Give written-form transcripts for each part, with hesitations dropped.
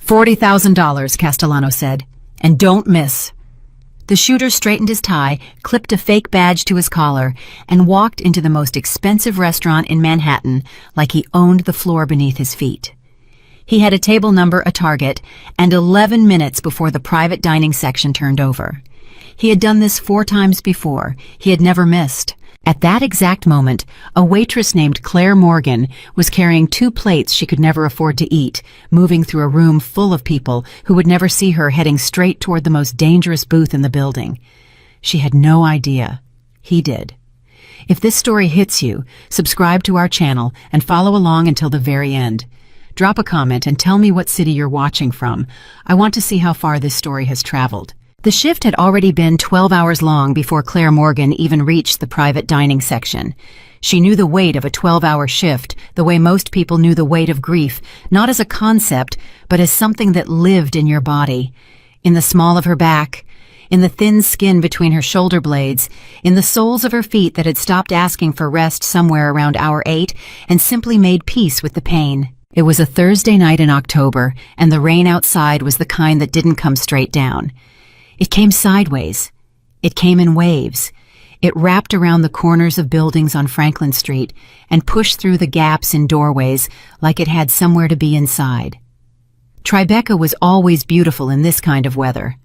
$40,000, Castellano said. And don't miss. The shooter straightened his tie, clipped a fake badge to his collar, and walked into the most expensive restaurant in Manhattan like he owned the floor beneath his feet. He had a table number, a target, and 11 minutes before the private dining section turned over. He had done this 4 times before. He had never missed. At that exact moment, a waitress named Claire Morgan was carrying 2 plates she could never afford to eat, moving through a room full of people who would never see her, heading straight toward the most dangerous booth in the building. She had no idea. He did. If this story hits you, subscribe to our channel and follow along until the very end. Drop a comment and tell me what city you're watching from. I want to see how far this story has traveled. The shift had already been 12 hours long before Claire Morgan even reached the private dining section. She knew the weight of a 12-hour shift, the way most people knew the weight of grief, not as a concept, but as something that lived in your body. In the small of her back, in the thin skin between her shoulder blades, in the soles of her feet that had stopped asking for rest somewhere around hour 8 and simply made peace with the pain. It was a Thursday night in October, and the rain outside was the kind that didn't come straight down. It came sideways. It came in waves. It wrapped around the corners of buildings on Franklin Street and pushed through the gaps in doorways like it had somewhere to be inside. Tribeca was always beautiful in this kind of weather.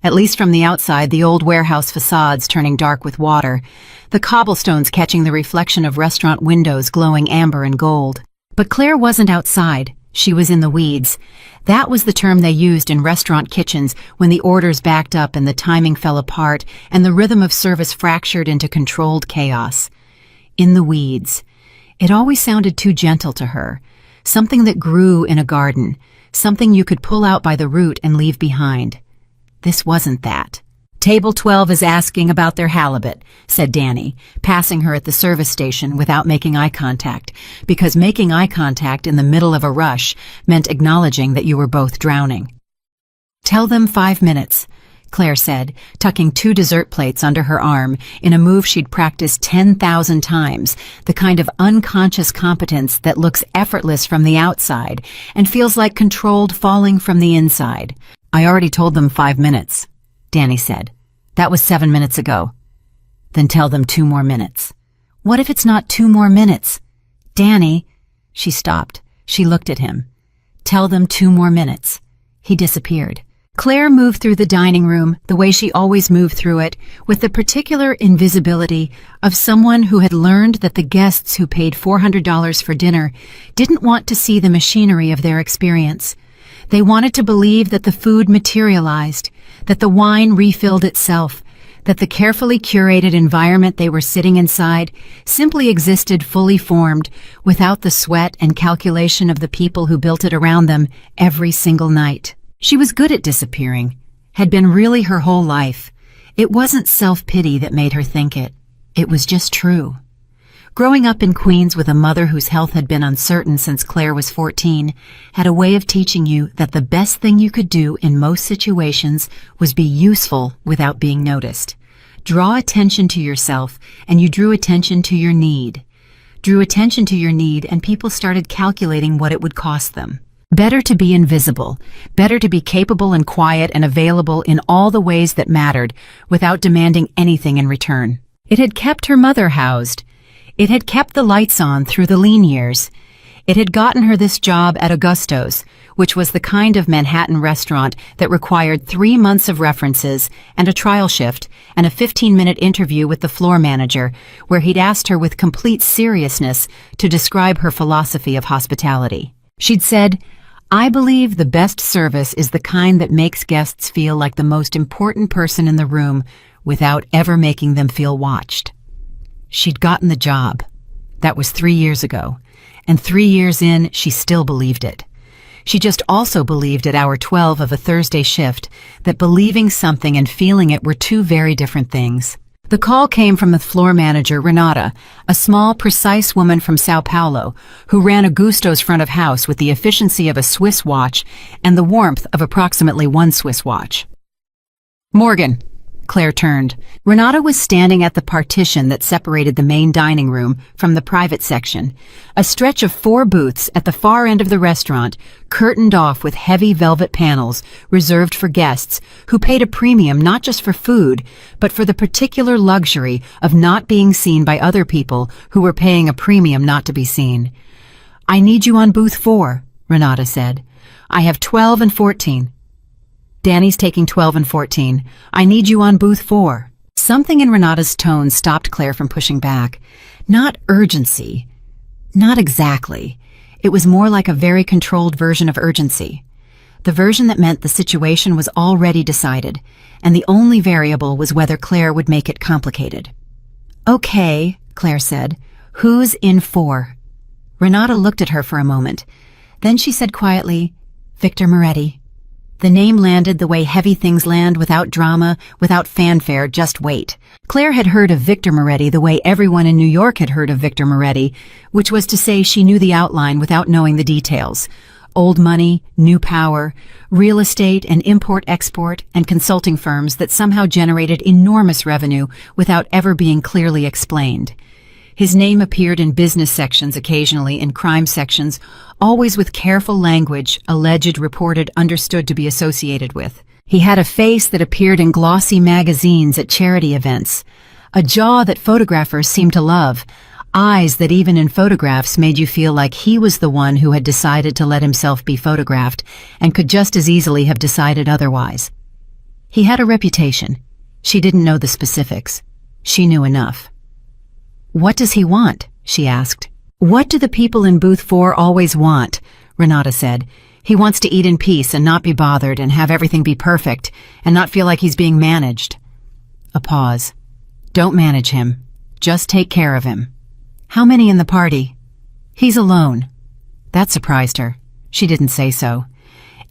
At least from the outside, the old warehouse facades turning dark with water, the cobblestones catching the reflection of restaurant windows glowing amber and gold. But Claire wasn't outside. She was in the weeds. That was the term they used in restaurant kitchens when the orders backed up and the timing fell apart and the rhythm of service fractured into controlled chaos. In the weeds. It always sounded too gentle to her. Something that grew in a garden. Something you could pull out by the root and leave behind. This wasn't that. Table 12 is asking about their halibut, said Danny, passing her at the service station without making eye contact, because making eye contact in the middle of a rush meant acknowledging that you were both drowning. Tell them 5 minutes, Claire said, tucking 2 dessert plates under her arm in a move she'd practiced 10,000 times, the kind of unconscious competence that looks effortless from the outside and feels like controlled falling from the inside. I already told them 5 minutes, Danny said. That was 7 minutes ago. Then tell them 2 more minutes. What if it's not 2 more minutes? Danny, she stopped. She looked at him. Tell them 2 more minutes. He disappeared. Claire moved through the dining room the way she always moved through it, with the particular invisibility of someone who had learned that the guests who paid $400 for dinner didn't want to see the machinery of their experience. They wanted to believe that the food materialized, that the wine refilled itself, that the carefully curated environment they were sitting inside simply existed fully formed, without the sweat and calculation of the people who built it around them every single night. She was good at disappearing, had been really her whole life. It wasn't self-pity that made her think it. It was just true. Growing up in Queens with a mother whose health had been uncertain since Claire was 14 had a way of teaching you that the best thing you could do in most situations was be useful without being noticed. Draw attention to yourself, and you drew attention to your need. Drew attention to your need, and people started calculating what it would cost them. Better to be invisible, better to be capable and quiet and available in all the ways that mattered without demanding anything in return. It had kept her mother housed. It had kept the lights on through the lean years. It had gotten her this job at Augusto's, which was the kind of Manhattan restaurant that required 3 months of references and a trial shift and a 15-minute interview with the floor manager, where he'd asked her with complete seriousness to describe her philosophy of hospitality. She'd said, "I believe the best service is the kind that makes guests feel like the most important person in the room without ever making them feel watched." She'd gotten the job. That was 3 years ago. And 3 years in, she still believed it. She just also believed at hour 12 of a Thursday shift that believing something and feeling it were 2 very different things. The call came from the floor manager, Renata, a small, precise woman from Sao Paulo who ran Augusto's front of house with the efficiency of a Swiss watch and the warmth of approximately 1 Swiss watch. "Morgan," Claire turned. Renata was standing at the partition that separated the main dining room from the private section, a stretch of 4 booths at the far end of the restaurant, curtained off with heavy velvet panels reserved for guests who paid a premium not just for food, but for the particular luxury of not being seen by other people who were paying a premium not to be seen. "I need you on booth 4, Renata said. "I have 12 and 14. "Danny's taking 12 and 14. I need you on booth 4. Something in Renata's tone stopped Claire from pushing back. Not urgency. Not exactly. It was more like a very controlled version of urgency. The version that meant the situation was already decided, and the only variable was whether Claire would make it complicated. "Okay," Claire said. "Who's in 4? Renata looked at her for a moment. Then she said quietly, "Victor Moretti." The name landed the way heavy things land, without drama, without fanfare, just wait. Claire had heard of Victor Moretti the way everyone in New York had heard of Victor Moretti, which was to say she knew the outline without knowing the details. Old money, new power, real estate and import-export, and consulting firms that somehow generated enormous revenue without ever being clearly explained. His name appeared in business sections occasionally, in crime sections, always with careful language, alleged, reported, understood to be associated with. He had a face that appeared in glossy magazines at charity events, a jaw that photographers seemed to love, eyes that even in photographs made you feel like he was the one who had decided to let himself be photographed and could just as easily have decided otherwise. He had a reputation. She didn't know the specifics. She knew enough. "What does he want?" she asked. "What do the people in booth 4 always want?" Renata said. "He wants to eat in peace and not be bothered and have everything be perfect and not feel like he's being managed." A pause. "Don't manage him. Just take care of him." "How many in the party?" "He's alone." That surprised her. She didn't say so.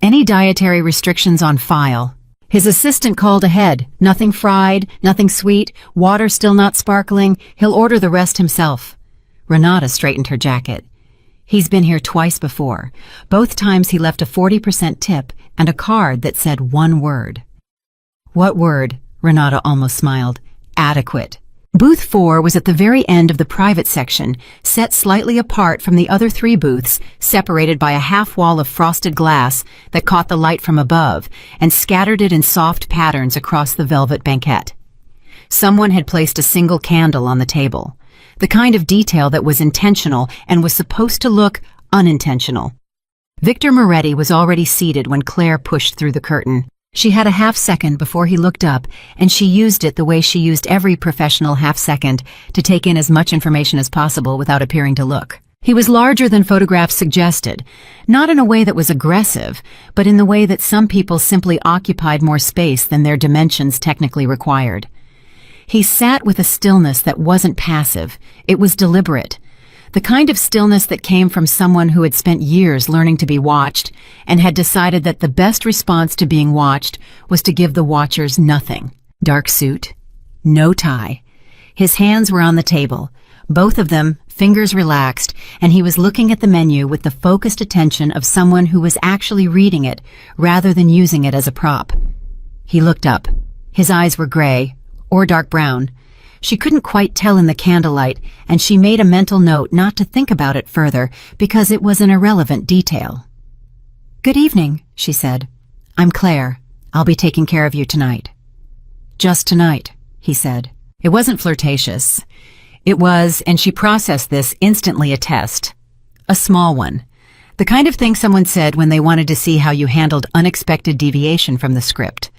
"Any dietary restrictions on file?" His assistant called ahead. "Nothing fried, nothing sweet, water still not sparkling. He'll order the rest himself." Renata straightened her jacket. "He's been here twice before. Both times he left a 40% tip and a card that said one word." "What word?" Renata almost smiled. "Adequate." Booth 4 was at the very end of the private section, set slightly apart from the other 3 booths, separated by a half wall of frosted glass that caught the light from above and scattered it in soft patterns across the velvet banquette. Someone had placed a single candle on the table, the kind of detail that was intentional and was supposed to look unintentional. Victor Moretti was already seated when Claire pushed through the curtain. She had a half-second before he looked up, and she used it the way she used every professional half-second, to take in as much information as possible without appearing to look. He was larger than photographs suggested, not in a way that was aggressive, but in the way that some people simply occupied more space than their dimensions technically required. He sat with a stillness that wasn't passive, it was deliberate. The kind of stillness that came from someone who had spent years learning to be watched and had decided that the best response to being watched was to give the watchers nothing. Dark suit, no tie. His hands were on the table, both of them, fingers relaxed, and he was looking at the menu with the focused attention of someone who was actually reading it rather than using it as a prop. He looked up. His eyes were gray, or dark brown. She couldn't quite tell in the candlelight, and she made a mental note not to think about it further because it was an irrelevant detail. "Good evening," she said. "I'm Claire. I'll be taking care of you tonight." "Just tonight," he said. It wasn't flirtatious. It was, and she processed this, instantly a test. A small one. The kind of thing someone said when they wanted to see how you handled unexpected deviation from the script.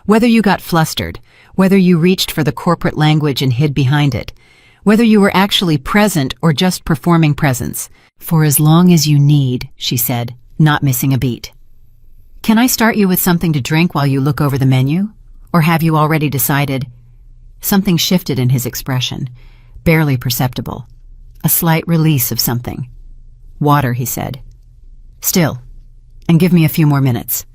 Whether you got flustered, whether you reached for the corporate language and hid behind it, whether you were actually present or just performing presence. "For as long as you need," she said, not missing a beat. "Can I start you with something to drink while you look over the menu? Or have you already decided?" Something shifted in his expression, barely perceptible. A slight release of something. "Water," he said. "Still. And give me a few more minutes."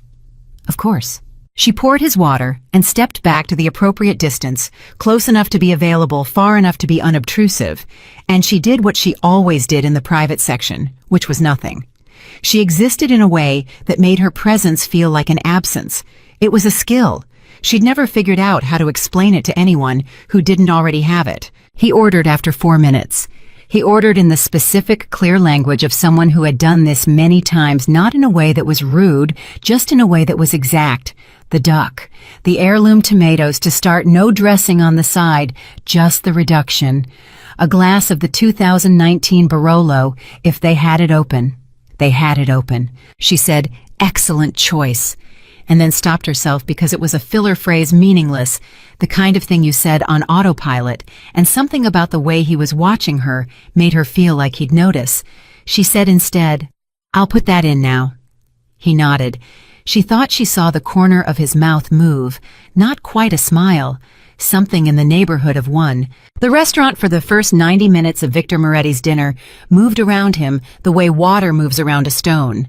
"Of course." She poured his water and stepped back to the appropriate distance, close enough to be available, far enough to be unobtrusive, and she did what she always did in the private section, which was nothing. She existed in a way that made her presence feel like an absence. It was a skill. She'd never figured out how to explain it to anyone who didn't already have it. He ordered after 4 minutes. He ordered in the specific, clear language of someone who had done this many times, not in a way that was rude, just in a way that was exact. The duck, the heirloom tomatoes to start, no dressing on the side, just the reduction. A glass of the 2019 Barolo, if they had it open. They had it open. She said, "Excellent choice," and then stopped herself because it was a filler phrase, meaningless, the kind of thing you said on autopilot, and something about the way he was watching her made her feel like he'd notice. She said instead, "I'll put that in now." He nodded. She thought she saw the corner of his mouth move, not quite a smile, something in the neighborhood of one. The restaurant for the first 90 minutes of Victor Moretti's dinner moved around him the way water moves around a stone.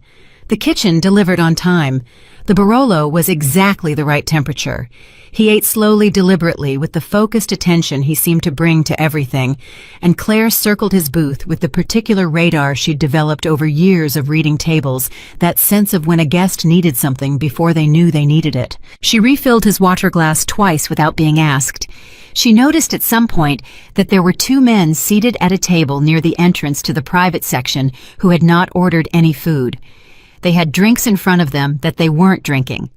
The kitchen delivered on time. The Barolo was exactly the right temperature. He ate slowly, deliberately, with the focused attention he seemed to bring to everything, and Claire circled his booth with the particular radar she'd developed over years of reading tables, that sense of when a guest needed something before they knew they needed it. She refilled his water glass twice without being asked. She noticed at some point that there were 2 men seated at a table near the entrance to the private section who had not ordered any food. They had drinks in front of them that they weren't drinking.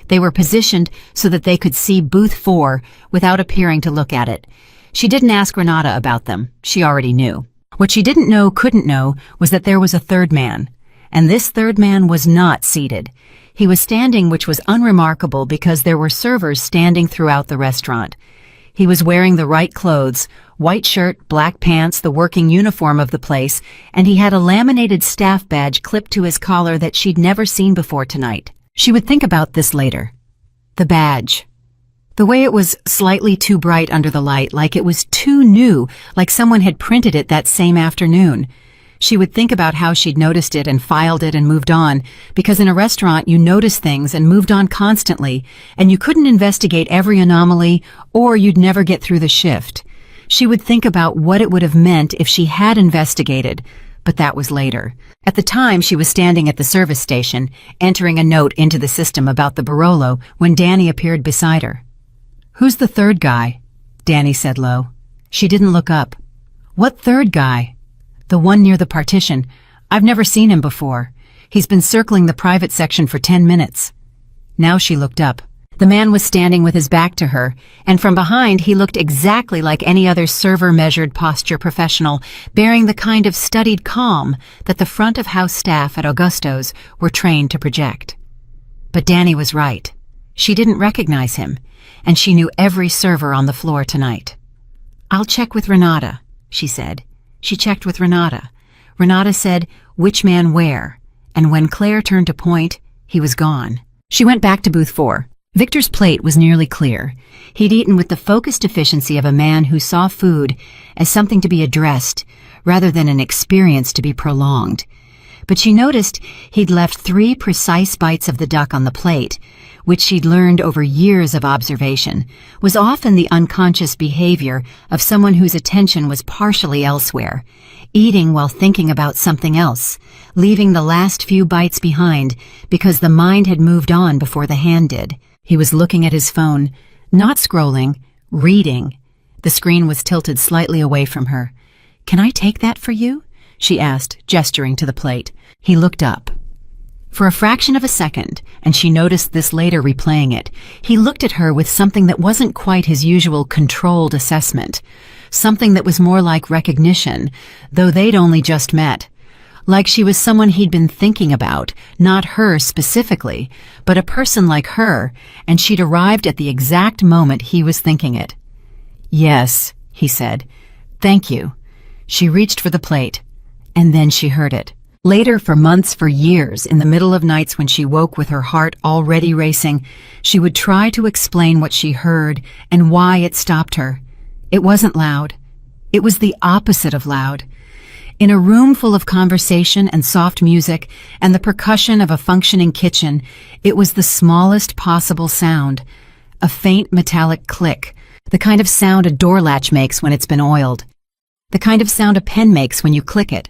They were positioned so that they could see booth 4 without appearing to look at it. She didn't ask Renata about them. She already knew. What she didn't know, couldn't know, was that there was a third man. And this third man was not seated. He was standing, which was unremarkable because there were servers standing throughout the restaurant. He was wearing the right clothes, white shirt, black pants, the working uniform of the place, and he had a laminated staff badge clipped to his collar that she'd never seen before tonight. She would think about this later. The badge. The way it was slightly too bright under the light, like it was too new, like someone had printed it that same afternoon. She would think about how she'd noticed it and filed it and moved on, because in a restaurant you notice things and moved on constantly, and you couldn't investigate every anomaly, or you'd never get through the shift. She would think about what it would have meant if she had investigated, but that was later. At the time, she was standing at the service station, entering a note into the system about the Barolo, when Danny appeared beside her. "Who's the third guy?" Danny said low. She didn't look up. "What third guy?" "The one near the partition. I've never seen him before. He's been circling the private section for 10 minutes. Now she looked up. The man was standing with his back to her, and from behind he looked exactly like any other server-measured posture professional, bearing the kind of studied calm that the front-of-house staff at Augusto's were trained to project. But Danny was right. She didn't recognize him, and she knew every server on the floor tonight. "I'll check with Renata," she said. She checked with Renata. Renata said, "Which man where?" And when Claire turned to point, he was gone. She went back to booth 4. Victor's plate was nearly clear. He'd eaten with the focused efficiency of a man who saw food as something to be addressed, rather than an experience to be prolonged. But she noticed he'd left 3 precise bites of the duck on the plate, which she'd learned over years of observation, was often the unconscious behavior of someone whose attention was partially elsewhere, eating while thinking about something else, leaving the last few bites behind because the mind had moved on before the hand did. He was looking at his phone, not scrolling, reading. The screen was tilted slightly away from her. "Can I take that for you?" she asked, gesturing to the plate. He looked up. For a fraction of a second, and she noticed this later replaying it, he looked at her with something that wasn't quite his usual controlled assessment, something that was more like recognition, though they'd only just met. Like she was someone he'd been thinking about, not her specifically, but a person like her, and she'd arrived at the exact moment he was thinking it. "Yes," he said. "Thank you." She reached for the plate, and then she heard it. Later, for months, for years, in the middle of nights when she woke with her heart already racing, she would try to explain what she heard and why it stopped her. It wasn't loud. It was the opposite of loud. In a room full of conversation and soft music and the percussion of a functioning kitchen, it was the smallest possible sound, a faint metallic click, the kind of sound a door latch makes when it's been oiled, the kind of sound a pen makes when you click it.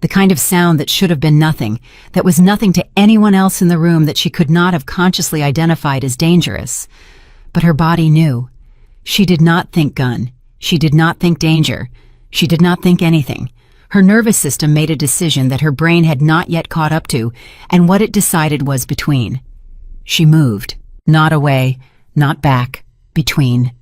The kind of sound that should have been nothing, that was nothing to anyone else in the room, that she could not have consciously identified as dangerous. But her body knew. She did not think gun. She did not think danger. She did not think anything. Her nervous system made a decision that her brain had not yet caught up to, and what it decided was between. She moved. Not away, not back. Between.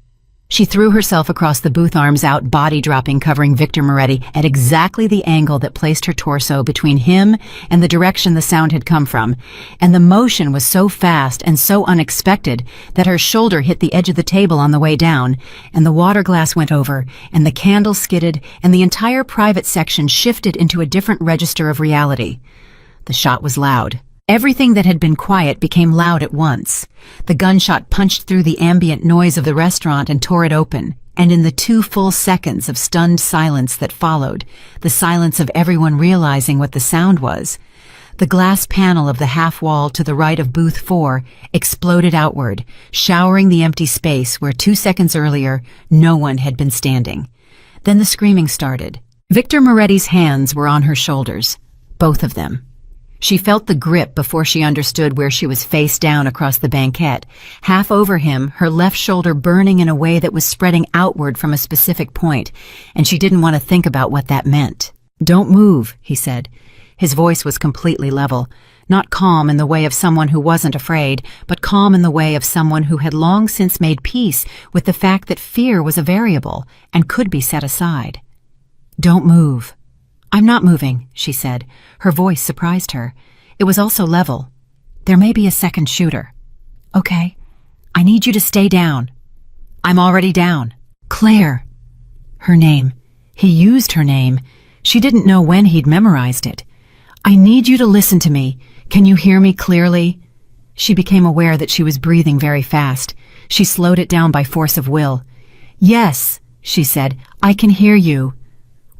She threw herself across the booth, arms out, body dropping, covering Victor Moretti at exactly the angle that placed her torso between him and the direction the sound had come from, and the motion was so fast and so unexpected that her shoulder hit the edge of the table on the way down, and the water glass went over, and the candle skidded, and the entire private section shifted into a different register of reality. The shot was loud. Everything that had been quiet became loud at once. The gunshot punched through the ambient noise of the restaurant and tore it open, and in the 2 full seconds of stunned silence that followed, the silence of everyone realizing what the sound was, the glass panel of the half wall to the right of booth 4 exploded outward, showering the empty space where 2 seconds earlier no one had been standing. Then the screaming started. Victor Moretti's hands were on her shoulders, both of them. She felt the grip before she understood where she was, face down across the banquette, half over him, her left shoulder burning in a way that was spreading outward from a specific point, and she didn't want to think about what that meant. "Don't move," he said. His voice was completely level, not calm in the way of someone who wasn't afraid, but calm in the way of someone who had long since made peace with the fact that fear was a variable and could be set aside. "Don't move." "I'm not moving," she said. Her voice surprised her. It was also level. "There may be a second shooter." "Okay. I need you to stay down." "I'm already down." "Claire." Her name. He used her name. She didn't know when he'd memorized it. "I need you to listen to me. Can you hear me clearly?" She became aware that she was breathing very fast. She slowed it down by force of will. "Yes," she said. "I can hear you.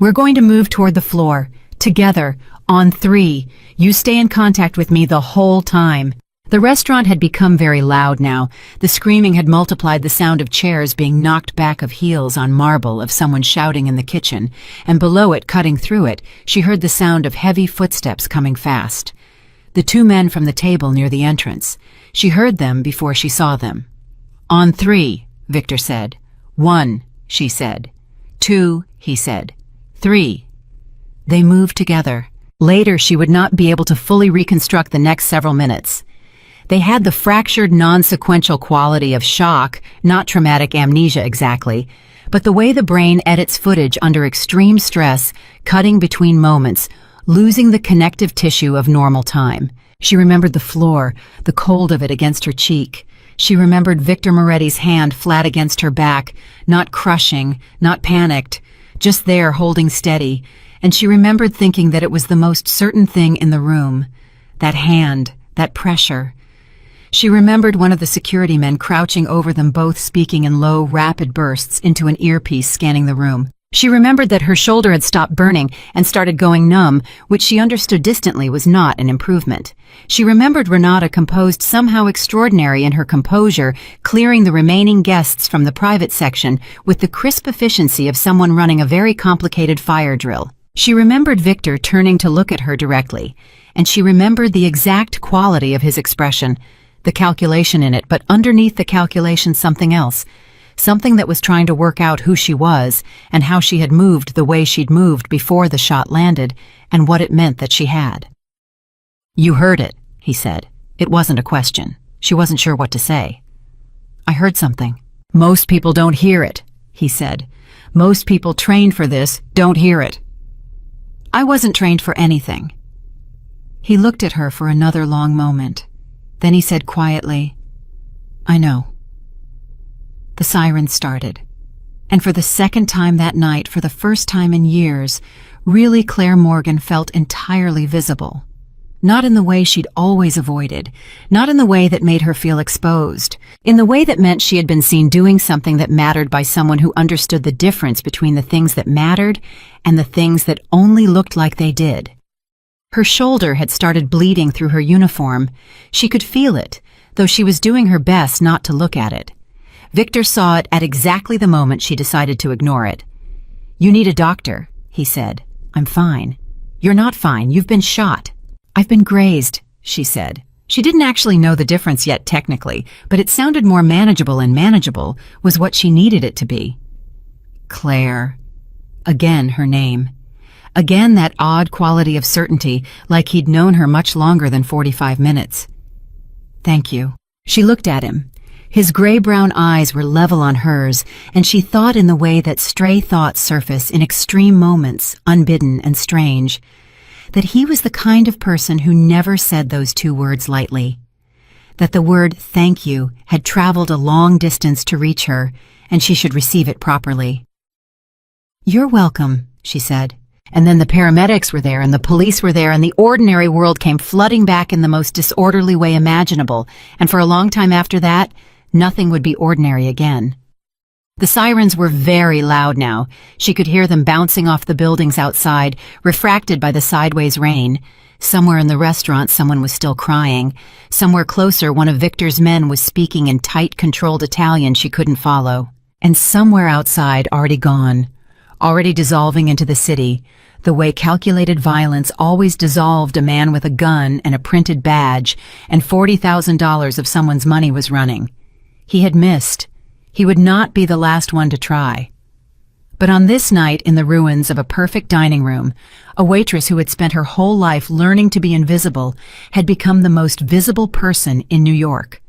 We're going to move toward the floor, together, on 3. You stay in contact with me the whole time." The restaurant had become very loud now. The screaming had multiplied the sound of chairs being knocked back, of heels on marble, of someone shouting in the kitchen, and below it, cutting through it, she heard the sound of heavy footsteps coming fast. The 2 men from the table near the entrance. She heard them before she saw them. "On 3, Victor said. 1, she said. 2, he said. 3. They moved together. Later, she would not be able to fully reconstruct the next several minutes. They had the fractured, non-sequential quality of shock, not traumatic amnesia exactly, but the way the brain edits footage under extreme stress, cutting between moments, losing the connective tissue of normal time. She remembered the floor, the cold of it against her cheek. She remembered Victor Moretti's hand flat against her back, not crushing, not panicked, just there holding steady, and she remembered thinking that it was the most certain thing in the room. That hand, that pressure. She remembered one of the security men crouching over them both, speaking in low, rapid bursts into an earpiece, scanning the room. She remembered that her shoulder had stopped burning and started going numb, which she understood distantly was not an improvement. She remembered Renata, composed, somehow extraordinary in her composure, clearing the remaining guests from the private section with the crisp efficiency of someone running a very complicated fire drill. She remembered Victor turning to look at her directly, and she remembered the exact quality of his expression, the calculation in it, but underneath the calculation something else. Something that was trying to work out who she was and how she had moved the way she'd moved before the shot landed, and what it meant that she had. "You heard it," he said. It wasn't a question. She wasn't sure what to say. "I heard something." "Most people don't hear it," he said. "Most people trained for this don't hear it." "I wasn't trained for anything." He looked at her for another long moment. Then he said quietly, "I know." The sirens started, and for the second time that night, for the first time in years, really Claire Morgan felt entirely visible. Not in the way she'd always avoided, not in the way that made her feel exposed, in the way that meant she had been seen doing something that mattered by someone who understood the difference between the things that mattered and the things that only looked like they did. Her shoulder had started bleeding through her uniform. She could feel it, though she was doing her best not to look at it. Victor saw it at exactly the moment she decided to ignore it. "You need a doctor," he said. "I'm fine." "You're not fine. You've been shot." "I've been grazed," she said. She didn't actually know the difference yet technically, but it sounded more manageable, and manageable was what she needed it to be. Claire. Again her name. Again that odd quality of certainty, like he'd known her much longer than 45 minutes. "Thank you." She looked at him. His gray-brown eyes were level on hers, and she thought in the way that stray thoughts surface in extreme moments, unbidden and strange, that he was the kind of person who never said those two words lightly, that the word "thank you" had traveled a long distance to reach her, and she should receive it properly. "You're welcome," she said. And then the paramedics were there, and the police were there, and the ordinary world came flooding back in the most disorderly way imaginable, and for a long time after that, nothing would be ordinary again. The sirens were very loud now. She could hear them bouncing off the buildings outside, refracted by the sideways rain. Somewhere in the restaurant, someone was still crying. Somewhere closer, one of Victor's men was speaking in tight, controlled Italian she couldn't follow. And somewhere outside, already gone, already dissolving into the city, the way calculated violence always dissolved a man with a gun and a printed badge, and $40,000 of someone's money was running. He had missed. He would not be the last one to try. But on this night, in the ruins of a perfect dining room, a waitress who had spent her whole life learning to be invisible had become the most visible person in New York,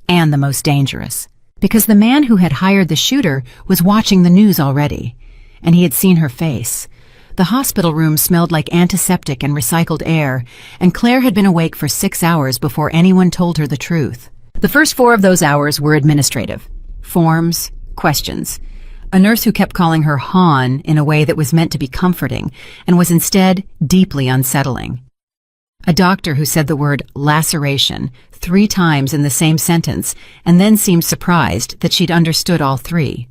and the most dangerous. Because the man who had hired the shooter was watching the news already, and he had seen her face. The hospital room smelled like antiseptic and recycled air, and Claire had been awake for 6 hours before anyone told her the truth. The first 4 of those hours were administrative. Forms, questions. A nurse who kept calling her Han in a way that was meant to be comforting and was instead deeply unsettling. A doctor who said the word laceration 3 times in the same sentence and then seemed surprised that she'd understood all 3.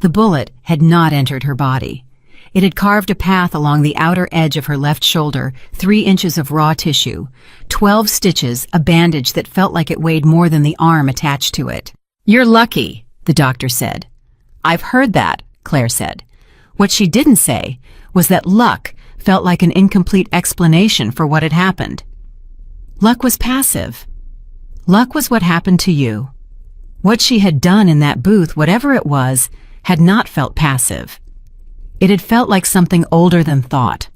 The bullet had not entered her body. It had carved a path along the outer edge of her left shoulder, 3 inches of raw tissue, 12 stitches, a bandage that felt like it weighed more than the arm attached to it. "You're lucky," the doctor said. "I've heard that," Claire said. What she didn't say was that luck felt like an incomplete explanation for what had happened. Luck was passive. Luck was what happened to you. What she had done in that booth, whatever it was, had not felt passive. It had felt like something older than thought,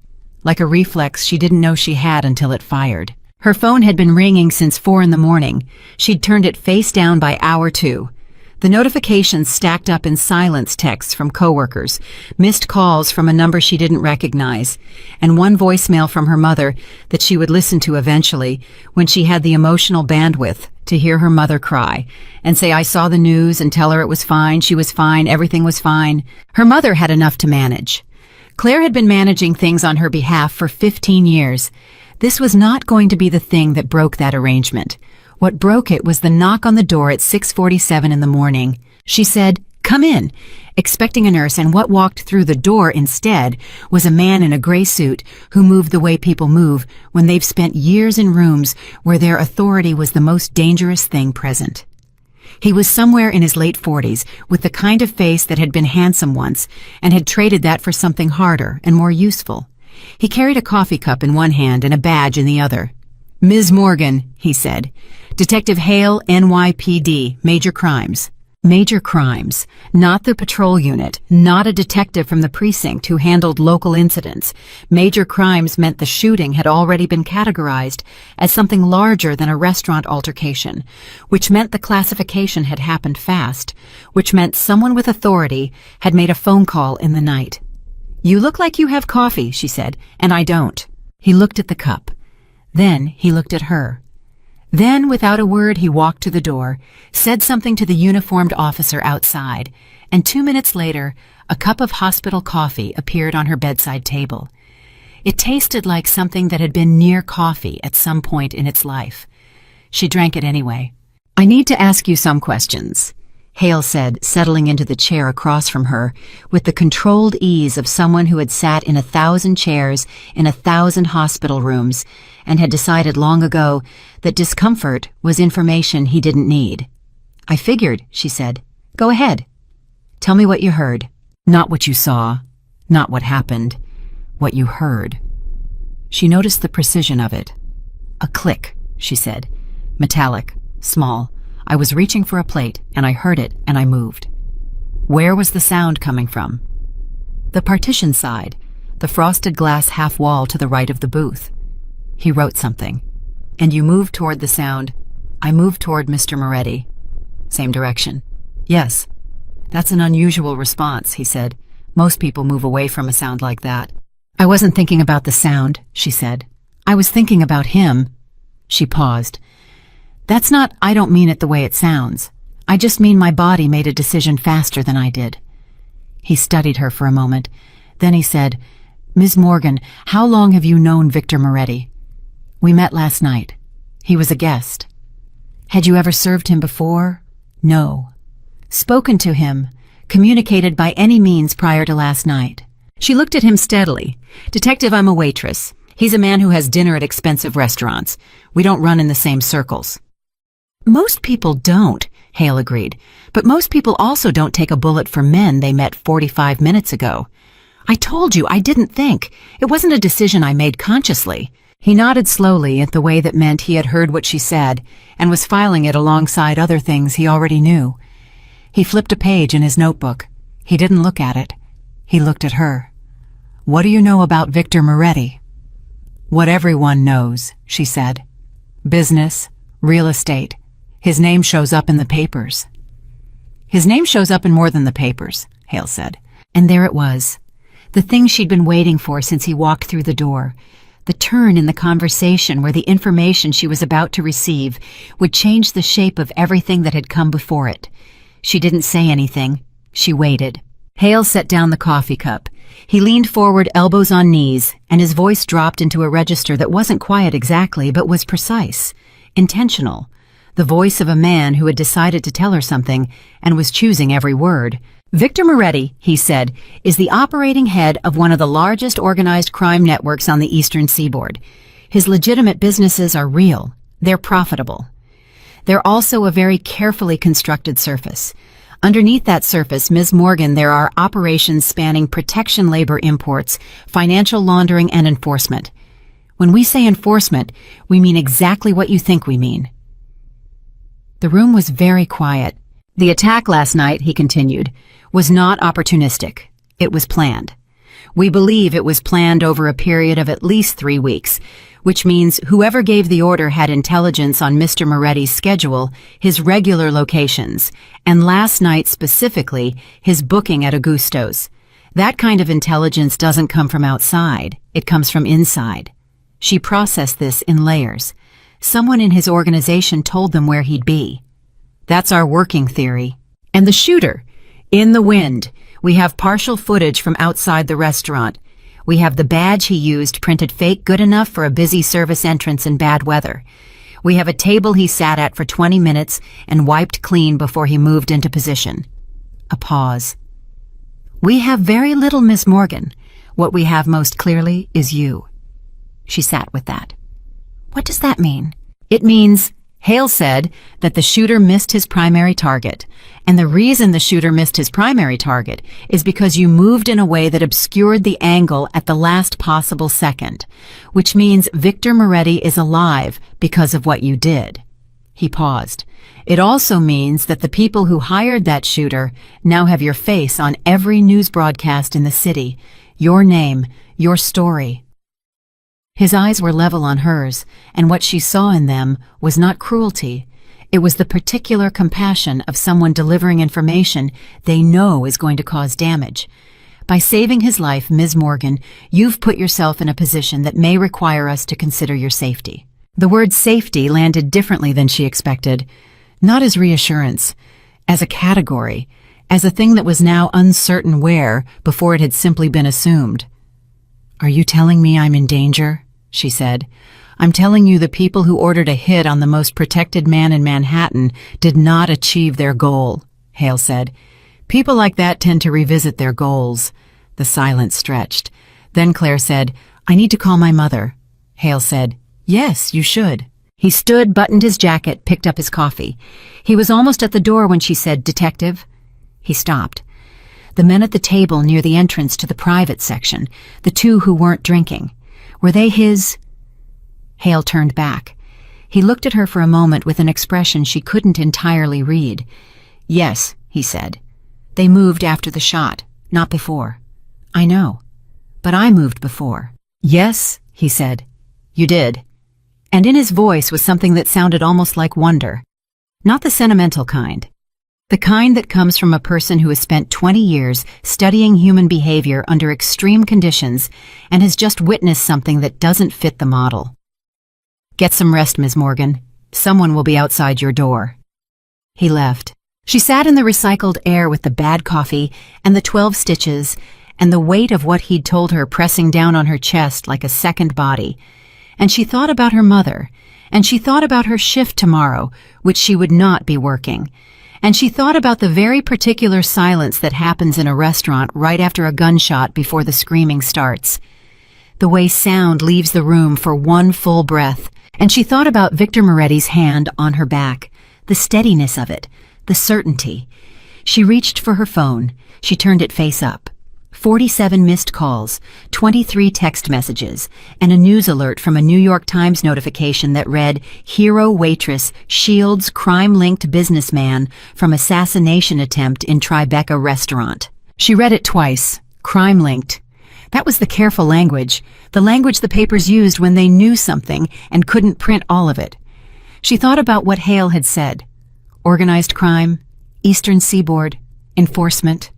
like a reflex she didn't know she had until it fired. Her phone had been ringing since 4 in the morning. She'd turned it face down by hour 2. The notifications stacked up in silence texts from coworkers, missed calls from a number she didn't recognize, and one voicemail from her mother that she would listen to eventually when she had the emotional bandwidth to hear her mother cry and say, "I saw the news," and tell her it was fine, she was fine, everything was fine. Her mother had enough to manage. Claire had been managing things on her behalf for 15 years. This was not going to be the thing that broke that arrangement. What broke it was the knock on the door at 6:47 in the morning. She said, "Come in," expecting a nurse, and what walked through the door instead was a man in a gray suit who moved the way people move when they've spent years in rooms where their authority was the most dangerous thing present. He was somewhere in his late 40s, with the kind of face that had been handsome once and had traded that for something harder and more useful. He carried a coffee cup in one hand and a badge in the other. "Ms. Morgan," he said. "Detective Hale, NYPD, Major Crimes." Major crimes, not the patrol unit, not a detective from the precinct who handled local incidents. Major crimes meant the shooting had already been categorized as something larger than a restaurant altercation, which meant the classification had happened fast, which meant someone with authority had made a phone call in the night. "You look like you have coffee," she said, "and I don't." He looked at the cup. Then he looked at her. Then, without a word, he walked to the door, said something to the uniformed officer outside, and 2 minutes later, a cup of hospital coffee appeared on her bedside table. It tasted like something that had been near coffee at some point in its life. She drank it anyway. "I need to ask you some questions," Hale said, settling into the chair across from her, with the controlled ease of someone who had sat in 1,000 chairs in 1,000 hospital rooms and had decided long ago that discomfort was information he didn't need. "I figured," she said. "Go ahead. Tell me what you heard. Not what you saw, not what happened, what you heard." She noticed the precision of it. A click, she said. Metallic, small. I was reaching for a plate, and I heard it, and I moved. Where was the sound coming from? The partition side, the frosted glass half wall to the right of the booth. He wrote something. And you moved toward the sound. I moved toward Mr. Moretti. Same direction. Yes. That's an unusual response, he said. Most people move away from a sound like that. I wasn't thinking about the sound, she said. I was thinking about him. She paused. That's not, I don't mean it the way it sounds. I just mean my body made a decision faster than I did. He studied her for a moment. Then he said, Ms. Morgan, how long have you known Victor Moretti? We met last night. He was a guest. Had you ever served him before? No. Spoken to him, communicated by any means prior to last night. She looked at him steadily. Detective, I'm a waitress. He's a man who has dinner at expensive restaurants. We don't run in the same circles. Most people don't, Hale agreed. But most people also don't take a bullet for men they met 45 minutes ago. I told you, I didn't think. It wasn't a decision I made consciously. He nodded slowly at the way that meant he had heard what she said and was filing it alongside other things he already knew. He flipped a page in his notebook. He didn't look at it. He looked at her. What do you know about Victor Moretti? What everyone knows, she said. Business, real estate. His name shows up in the papers. His name shows up in more than the papers, Hale said. And there it was. The thing she'd been waiting for since he walked through the door. The turn in the conversation where the information she was about to receive would change the shape of everything that had come before it. She didn't say anything. She waited. Hale set down the coffee cup. He leaned forward, elbows on knees, and his voice dropped into a register that wasn't quiet exactly, but was precise, intentional. The voice of a man who had decided to tell her something and was choosing every word. Victor Moretti, he said, is the operating head of one of the largest organized crime networks on the eastern seaboard. His legitimate businesses are real. They're profitable. They're also a very carefully constructed surface. Underneath that surface, Ms. Morgan, there are operations spanning protection labor imports, financial laundering, and enforcement. When we say enforcement, we mean exactly what you think we mean. The room was very quiet. The attack last night, he continued, was not opportunistic. It was planned. We believe it was planned over a period of at least 3 weeks, which means whoever gave the order had intelligence on Mr. Moretti's schedule, his regular locations, and last night specifically, his booking at Augusto's. That kind of intelligence doesn't come from outside. It comes from inside. She processed this in layers. Someone in his organization told them where he'd be. That's our working theory. And the shooter? In the wind. We have partial footage from outside the restaurant. We have the badge he used printed fake good enough for a busy service entrance in bad weather. We have a table he sat at for 20 minutes and wiped clean before he moved into position. A pause. We have very little, Miss Morgan. What we have most clearly is you. She sat with that. What does that mean? It means, Hale said, that the shooter missed his primary target. And the reason the shooter missed his primary target is because you moved in a way that obscured the angle at the last possible second, which means Victor Moretti is alive because of what you did. He paused. It also means that the people who hired that shooter now have your face on every news broadcast in the city, your name, your story. His eyes were level on hers, and what she saw in them was not cruelty. It was the particular compassion of someone delivering information they know is going to cause damage. By saving his life, Ms. Morgan, you've put yourself in a position that may require us to consider your safety. The word safety landed differently than she expected, not as reassurance, as a category, as a thing that was now uncertain where before it had simply been assumed. Are you telling me I'm in danger? She said. I'm telling you the people who ordered a hit on the most protected man in Manhattan did not achieve their goal, Hale said. People like that tend to revisit their goals. The silence stretched. Then Claire said, I need to call my mother. Hale said, Yes, you should. He stood, buttoned his jacket, picked up his coffee. He was almost at the door when she said, Detective. He stopped. The men at the table near the entrance to the private section, the two who weren't drinking, Were they his? Hale turned back. He looked at her for a moment with an expression she couldn't entirely read. Yes, he said. They moved after the shot, not before. I know. But I moved before. Yes, he said. You did. And in his voice was something that sounded almost like wonder. Not the sentimental kind. The kind that comes from a person who has spent 20 years studying human behavior under extreme conditions and has just witnessed something that doesn't fit the model. Get some rest, Ms. Morgan. Someone will be outside your door. He left. She sat in the recycled air with the bad coffee and the 12 stitches and the weight of what he'd told her pressing down on her chest like a second body. And she thought about her mother, and she thought about her shift tomorrow, which she would not be working. And she thought about the very particular silence that happens in a restaurant right after a gunshot before the screaming starts. The way sound leaves the room for one full breath. And she thought about Victor Moretti's hand on her back, the steadiness of it, the certainty. She reached for her phone. She turned it face up. 47 missed calls, 23 text messages, and a news alert from a New York Times notification that read, Hero Waitress shields crime-linked businessman from assassination attempt in Tribeca restaurant. She read it twice. Crime-linked. That was the careful language, the language the papers used when they knew something and couldn't print all of it. She thought about what Hale had said. Organized crime, Eastern Seaboard, enforcement.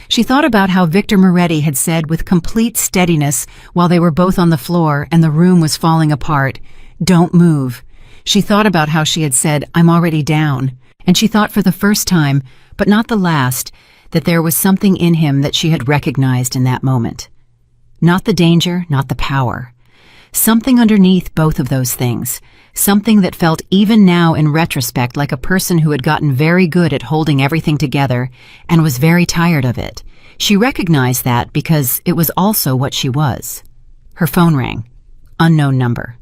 She thought about how Victor Moretti had said with complete steadiness while they were both on the floor and the room was falling apart, "Don't move." She thought about how she had said, "I'm already down." And she thought for the first time, but not the last, that there was something in him that she had recognized in that moment. Not the danger, not the power. Something underneath both of those things. Something that felt even now in retrospect like a person who had gotten very good at holding everything together and was very tired of it. She recognized that because it was also what she was. Her phone rang. Unknown number.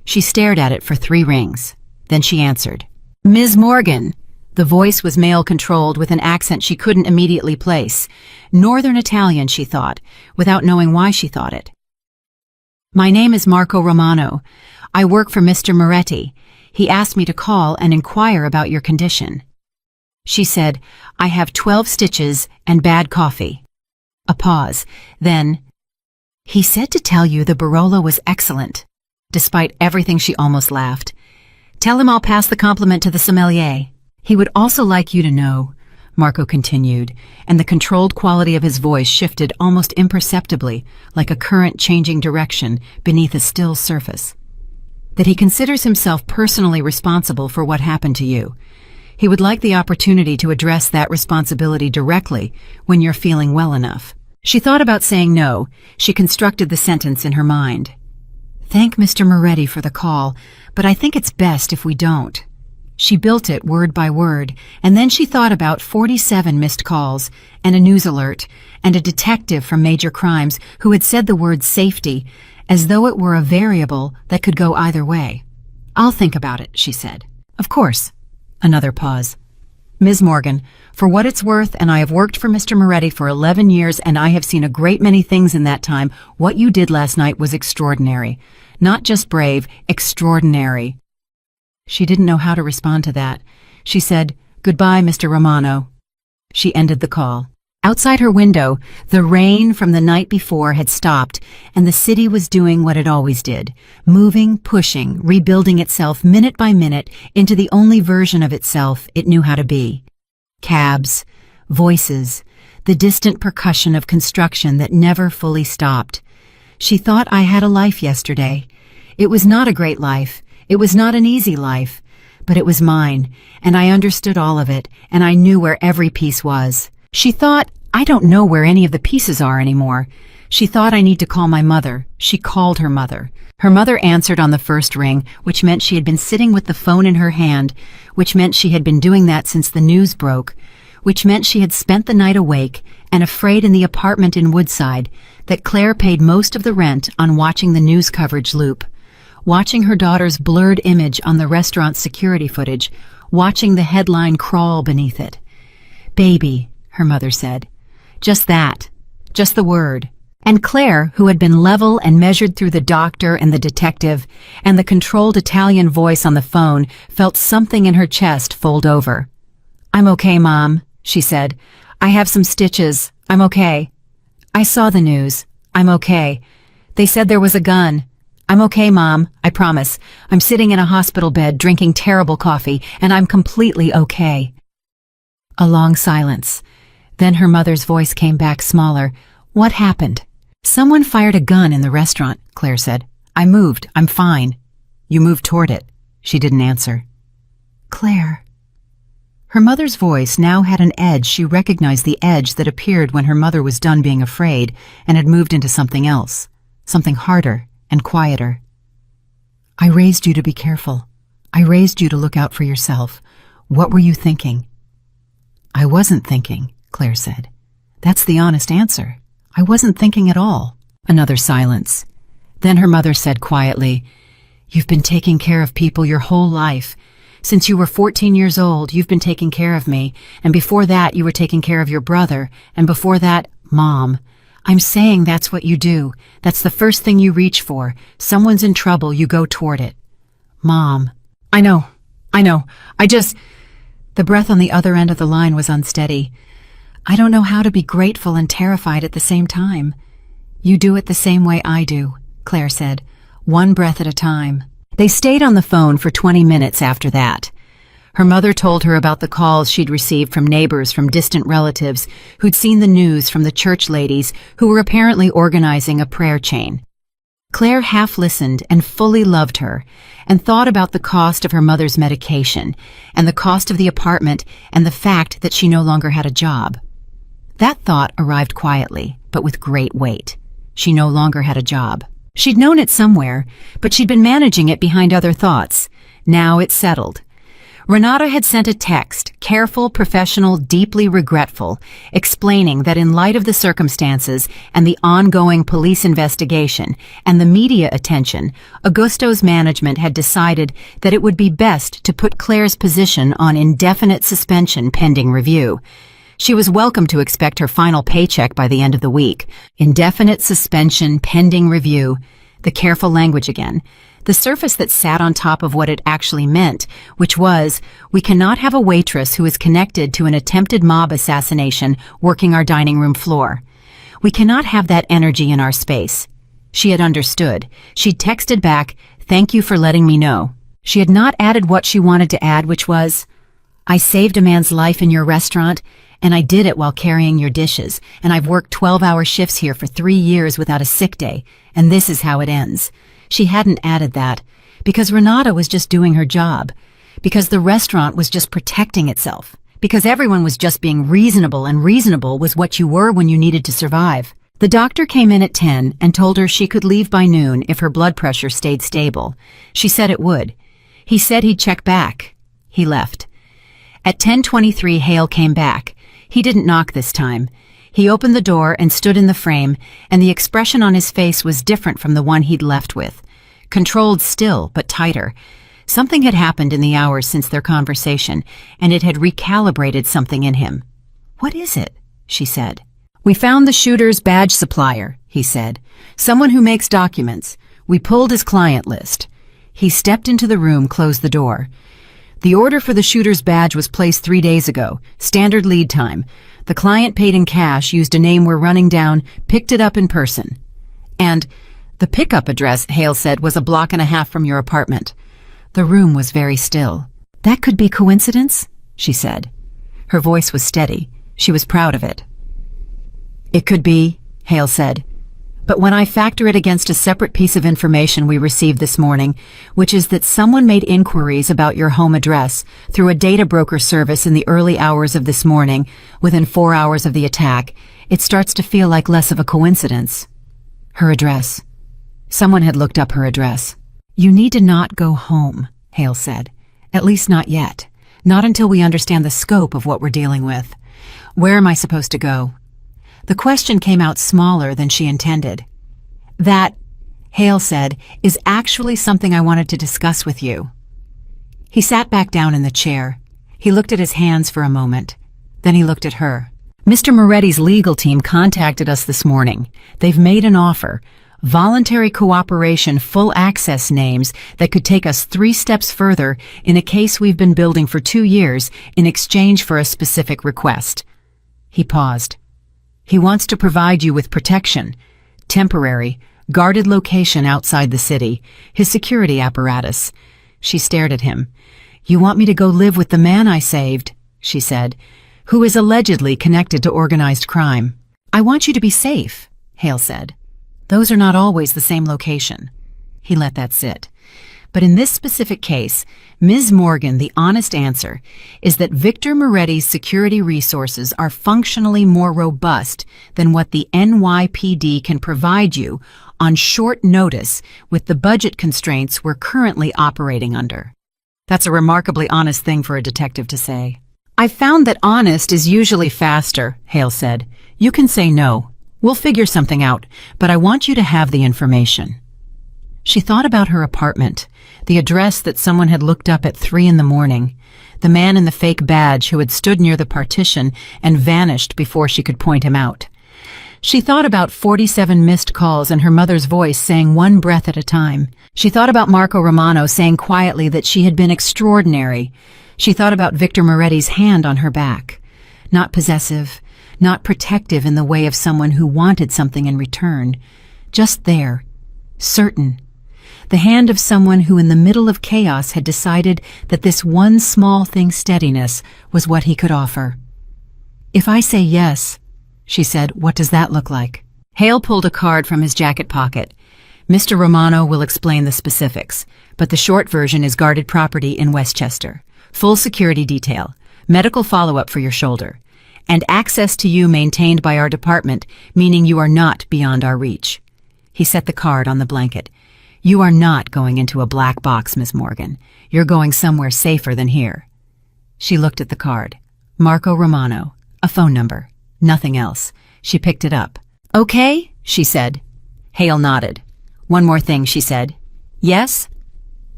She stared at it for 3 rings. Then she answered. Ms. Morgan. The voice was male-controlled with an accent she couldn't immediately place. Northern Italian, she thought, without knowing why she thought it. My name is Marco Romano. I work for Mr. Moretti. He asked me to call and inquire about your condition. She said, I have 12 stitches and bad coffee. A pause. Then, he said to tell you the Barolo was excellent. Despite everything, she almost laughed. Tell him I'll pass the compliment to the sommelier. He would also like you to know, Marco continued, and the controlled quality of his voice shifted almost imperceptibly, like a current changing direction beneath a still surface, that he considers himself personally responsible for what happened to you. He would like the opportunity to address that responsibility directly when you're feeling well enough. She thought about saying no. She constructed the sentence in her mind. Thank Mr. Moretti for the call, but I think it's best if we don't. She built it word by word, and then she thought about 47 missed calls, and a news alert, and a detective from Major Crimes who had said the word safety, as though it were a variable that could go either way. I'll think about it, she said. Of course. Another pause. Ms. Morgan, for what it's worth, and I have worked for Mr. Moretti for 11 years, and I have seen a great many things in that time, what you did last night was extraordinary. Not just brave, extraordinary. She didn't know how to respond to that. She said, Goodbye, Mr. Romano. She ended the call. Outside her window, the rain from the night before had stopped, and the city was doing what it always did, moving, pushing, rebuilding itself minute by minute into the only version of itself it knew how to be. Cabs, voices, the distant percussion of construction that never fully stopped. She thought I had a life yesterday. It was not a great life. It was not an easy life, but it was mine, and I understood all of it, and I knew where every piece was. She thought, I don't know where any of the pieces are anymore. She thought I need to call my mother. She called her mother. Her mother answered on the first ring, which meant she had been sitting with the phone in her hand, which meant she had been doing that since the news broke, which meant she had spent the night awake and afraid in the apartment in Woodside, that Claire paid most of the rent on watching the news coverage loop. Watching her daughter's blurred image on the restaurant's security footage, watching the headline crawl beneath it. Baby, her mother said. Just that. Just the word. And Claire, who had been level and measured through the doctor and the detective, and the controlled Italian voice on the phone, felt something in her chest fold over. "I'm okay, Mom," she said. "I have some stitches. I'm okay. I saw the news. I'm okay. They said there was a gun. I'm okay, Mom. I promise. I'm sitting in a hospital bed drinking terrible coffee, and I'm completely okay." A long silence. Then her mother's voice came back smaller. "What happened?" "Someone fired a gun in the restaurant," Claire said. "I moved. I'm fine." "You moved toward it." She didn't answer. "Claire." Her mother's voice now had an edge. She recognized the edge that appeared when her mother was done being afraid and had moved into something else, something harder and quieter. "I raised you to be careful. I raised you to look out for yourself. What were you thinking?" "I wasn't thinking," Claire said. "That's the honest answer. I wasn't thinking at all." Another silence. Then her mother said quietly, "You've been taking care of people your whole life. Since you were 14 years old, you've been taking care of me, and before that you were taking care of your brother, and before that, Mom. I'm saying that's what you do. That's the first thing you reach for. Someone's in trouble, you go toward it. Mom." I know. The breath on the other end of the line was unsteady. "I don't know how to be grateful and terrified at the same time." "You do it the same way I do," Claire said, "one breath at a time." They stayed on the phone for 20 minutes after that. Her mother told her about the calls she'd received from neighbors, from distant relatives who'd seen the news, from the church ladies who were apparently organizing a prayer chain. Claire half listened and fully loved her, and thought about the cost of her mother's medication, and the cost of the apartment, and the fact that she no longer had a job. That thought arrived quietly, but with great weight. She no longer had a job. She'd known it somewhere, but she'd been managing it behind other thoughts. Now it settled. Renata had sent a text, careful, professional, deeply regretful, explaining that in light of the circumstances and the ongoing police investigation and the media attention, Augusto's management had decided that it would be best to put Claire's position on indefinite suspension pending review. She was welcome to expect her final paycheck by the end of the week. Indefinite suspension pending review. The careful language again. The surface that sat on top of what it actually meant, which was, we cannot have a waitress who is connected to an attempted mob assassination working our dining room floor. We cannot have that energy in our space. She had understood. She'd texted back, "Thank you for letting me know." She had not added what she wanted to add, which was, "I saved a man's life in your restaurant, and I did it while carrying your dishes, and I've worked 12-hour shifts here for 3 years without a sick day, and this is how it ends." She hadn't added that, because Renata was just doing her job, because the restaurant was just protecting itself, because everyone was just being reasonable, and reasonable was what you were when you needed to survive. The doctor came in at 10 and told her she could leave by noon if her blood pressure stayed stable. She said it would. He said he'd check back. He left. At 10:23, Hale came back. He didn't knock this time. He opened the door and stood in the frame, and the expression on his face was different from the one he'd left with. Controlled still, but tighter. Something had happened in the hours since their conversation, and it had recalibrated something in him. "What is it?" she said. "We found the shooter's badge supplier," he said. "Someone who makes documents. We pulled his client list." He stepped into the room, closed the door. "The order for the shooter's badge was placed 3 days ago. Standard lead time. The client paid in cash, used a name we're running down, picked it up in person. And the pickup address," Hale said, "was a block and a half from your apartment." The room was very still. "That could be coincidence?" she said. Her voice was steady. She was proud of it. "It could be," Hale said. "But when I factor it against a separate piece of information we received this morning, which is that someone made inquiries about your home address through a data broker service in the early hours of this morning, within 4 hours of the attack, it starts to feel like less of a coincidence." Her address. Someone had looked up her address. "You need to not go home," Hale said. "At least not yet. Not until we understand the scope of what we're dealing with. Where am I supposed to go?" The question came out smaller than she intended. "That," Hale said, "is actually something I wanted to discuss with you." He sat back down in the chair. He looked at his hands for a moment. Then he looked at her. Mr. Moretti's legal team contacted us this morning. They've made an offer. Voluntary cooperation, full access names that could take us 3 steps further in a case we've been building for 2 years in exchange for a specific request. He paused. He wants to provide you with protection, temporary, guarded location outside the city, his security apparatus. She stared at him. You want me to go live with the man I saved, she said, who is allegedly connected to organized crime. I want you to be safe, Hale said. Those are not always the same location. He let that sit. But in this specific case, Ms. Morgan, the honest answer is that Victor Moretti's security resources are functionally more robust than what the NYPD can provide you on short notice with the budget constraints we're currently operating under. That's a remarkably honest thing for a detective to say. I've found that honest is usually faster, Hale said. You can say no. We'll figure something out, but I want you to have the information. She thought about her apartment, the address that someone had looked up at 3 a.m, the man in the fake badge who had stood near the partition and vanished before she could point him out. She thought about 47 missed calls and her mother's voice saying one breath at a time. She thought about Marco Romano saying quietly that she had been extraordinary. She thought about Victor Moretti's hand on her back. Not possessive, not protective in the way of someone who wanted something in return. Just there, certain. The hand of someone who in the middle of chaos had decided that this one small thing's steadiness was what he could offer. If I say yes, she said, what does that look like? Hale pulled a card from his jacket pocket. Mr. Romano will explain the specifics, but the short version is guarded property in Westchester. Full security detail, medical follow-up for your shoulder, and access to you maintained by our department, meaning you are not beyond our reach. He set the card on the blanket. You are not going into a black box, Miss Morgan. You're going somewhere safer than here. She looked at the card. Marco Romano. A phone number. Nothing else. She picked it up. Okay, she said. Hale nodded. One more thing, she said. Yes?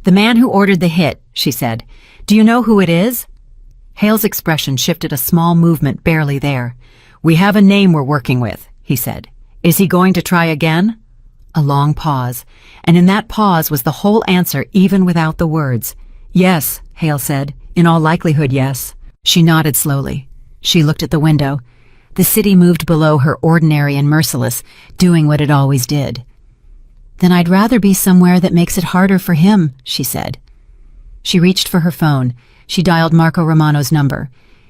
The man who ordered the hit, she said. Do you know who it is? Hale's expression shifted a small movement barely there. We have a name we're working with, he said. Is he going to try again? A long pause, and in that pause was the whole answer even without the words. Yes, Hale said. In all likelihood, yes. She nodded slowly. She looked at the window. The city moved below her, ordinary and merciless, doing what it always did. Then I'd rather be somewhere that makes it harder for him, she said. She reached for her phone. She dialed Marco Romano's number.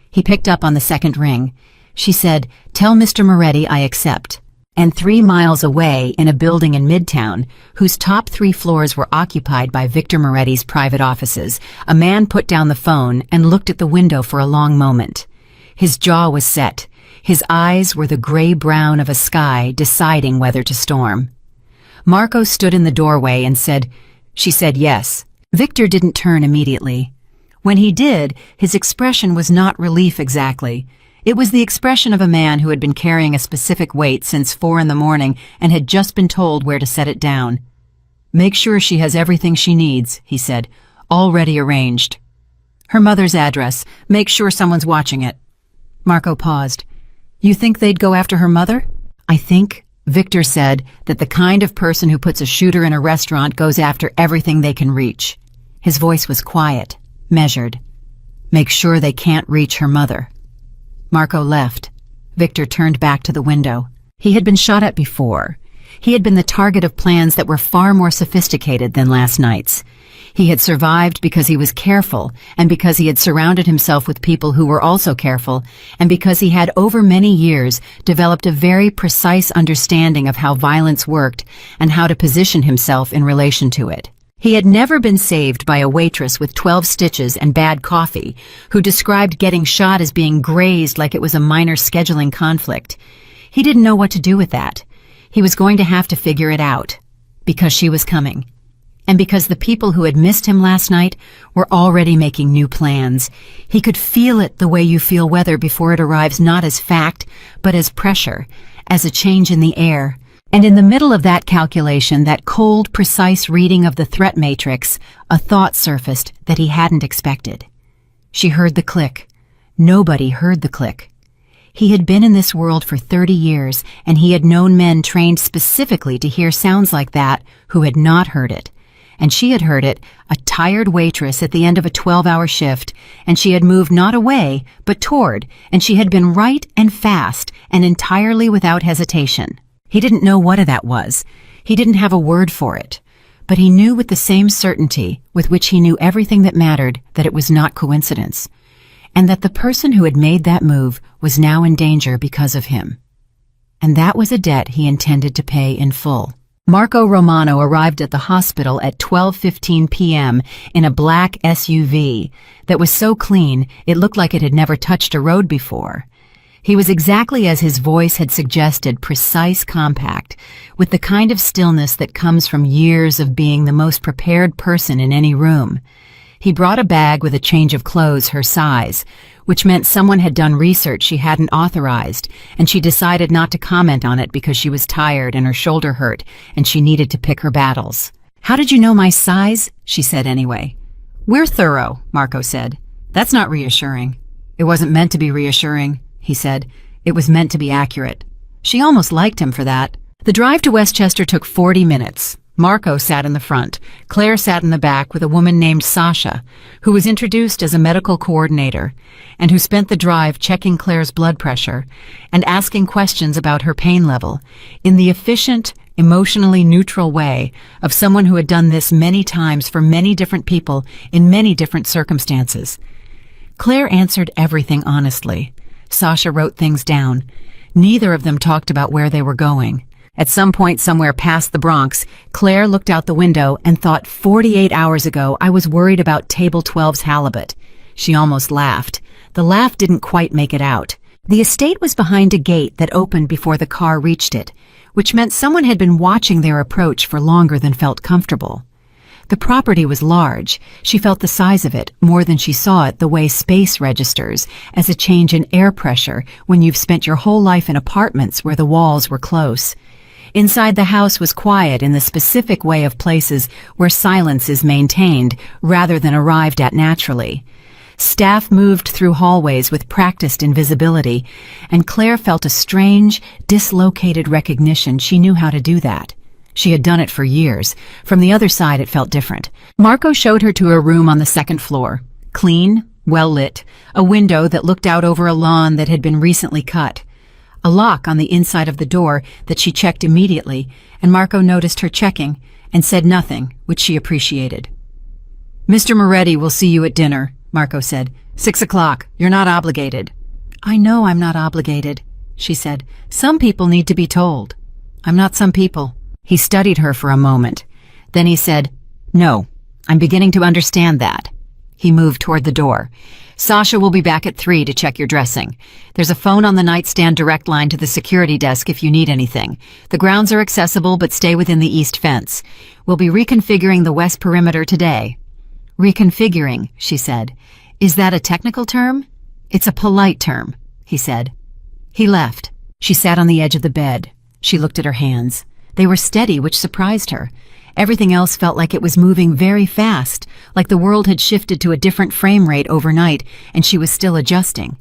He picked up on the second ring. She said, tell Mr. Moretti I accept. And 3 miles away, in a building in Midtown, whose top 3 floors were occupied by Victor Moretti's private offices, a man put down the phone and looked at the window for a long moment. His jaw was set. His eyes were the gray-brown of a sky deciding whether to storm. Marco stood in the doorway and said, she said yes. Victor didn't turn immediately. When he did, his expression was not relief exactly. It was the expression of a man who had been carrying a specific weight since 4 a.m. and had just been told where to set it down. Make sure she has everything she needs, he said, already arranged. Her mother's address. Make sure someone's watching it. Marco paused. You think they'd go after her mother? I think, Victor said, that the kind of person who puts a shooter in a restaurant goes after everything they can reach. His voice was quiet, measured. Make sure they can't reach her mother. Marco left. Victor turned back to the window. He had been shot at before. He had been the target of plans that were far more sophisticated than last night's. He had survived because he was careful, and because he had surrounded himself with people who were also careful, and because he had over many years developed a very precise understanding of how violence worked and how to position himself in relation to it. He had never been saved by a waitress with 12 stitches and bad coffee, who described getting shot as being grazed like it was a minor scheduling conflict. He didn't know what to do with that. He was going to have to figure it out, because she was coming. And because the people who had missed him last night were already making new plans. He could feel it the way you feel weather before it arrives, not as fact, but as pressure, as a change in the air. And in the middle of that calculation, that cold, precise reading of the threat matrix, a thought surfaced that he hadn't expected. She heard the click. Nobody heard the click. He had been in this world for 30 years, and he had known men trained specifically to hear sounds like that who had not heard it. And she had heard it, a tired waitress at the end of a 12-hour shift, and she had moved not away, but toward, and she had been right and fast and entirely without hesitation. He didn't know what that was. He didn't have a word for it. But he knew with the same certainty with which he knew everything that mattered that it was not coincidence, and that the person who had made that move was now in danger because of him. And that was a debt he intended to pay in full. Marco Romano arrived at the hospital at 12:15 p.m. in a black SUV that was so clean it looked like it had never touched a road before. He was exactly as his voice had suggested, precise, compact, with the kind of stillness that comes from years of being the most prepared person in any room. He brought a bag with a change of clothes her size, which meant someone had done research she hadn't authorized, and she decided not to comment on it because she was tired and her shoulder hurt, and she needed to pick her battles. "How did you know my size?" she said anyway. "We're thorough," Marco said. "That's not reassuring." "It wasn't meant to be reassuring," he said. "It was meant to be accurate." She almost liked him for that. The drive to Westchester took 40 minutes. Marco sat in the front. Claire sat in the back with a woman named Sasha, who was introduced as a medical coordinator, and who spent the drive checking Claire's blood pressure and asking questions about her pain level in the efficient, emotionally neutral way of someone who had done this many times for many different people in many different circumstances. Claire answered everything honestly. Sasha wrote things down. Neither of them talked about where they were going. At some point somewhere past the Bronx, Claire looked out the window and thought, 48 hours ago I was worried about Table 12's halibut. She almost laughed. The laugh didn't quite make it out. The estate was behind a gate that opened before the car reached it, which meant someone had been watching their approach for longer than felt comfortable. The property was large. She felt the size of it more than she saw it the way space registers as a change in air pressure when you've spent your whole life in apartments where the walls were close. Inside the house was quiet in the specific way of places where silence is maintained rather than arrived at naturally. Staff moved through hallways with practiced invisibility, and Claire felt a strange, dislocated recognition she knew how to do that. She had done it for years. From the other side it felt different. Marco showed her to a room on the second floor. Clean, well lit, a window that looked out over a lawn that had been recently cut. A lock on the inside of the door that she checked immediately, and Marco noticed her checking and said nothing, which she appreciated. "Mr. Moretti will see you at dinner," Marco said. 6 o'clock. You're not obligated." "I know I'm not obligated," she said. "Some people need to be told." "I'm not some people." He studied her for a moment. Then he said, "No, I'm beginning to understand that." He moved toward the door. "Sasha will be back at 3 to check your dressing. There's a phone on the nightstand direct line to the security desk if you need anything. The grounds are accessible, but stay within the east fence. We'll be reconfiguring the west perimeter today." "Reconfiguring," she said. "Is that a technical term?" "It's a polite term," he said. He left. She sat on the edge of the bed. She looked at her hands. They were steady, which surprised her. Everything else felt like it was moving very fast, like the world had shifted to a different frame rate overnight, and she was still adjusting.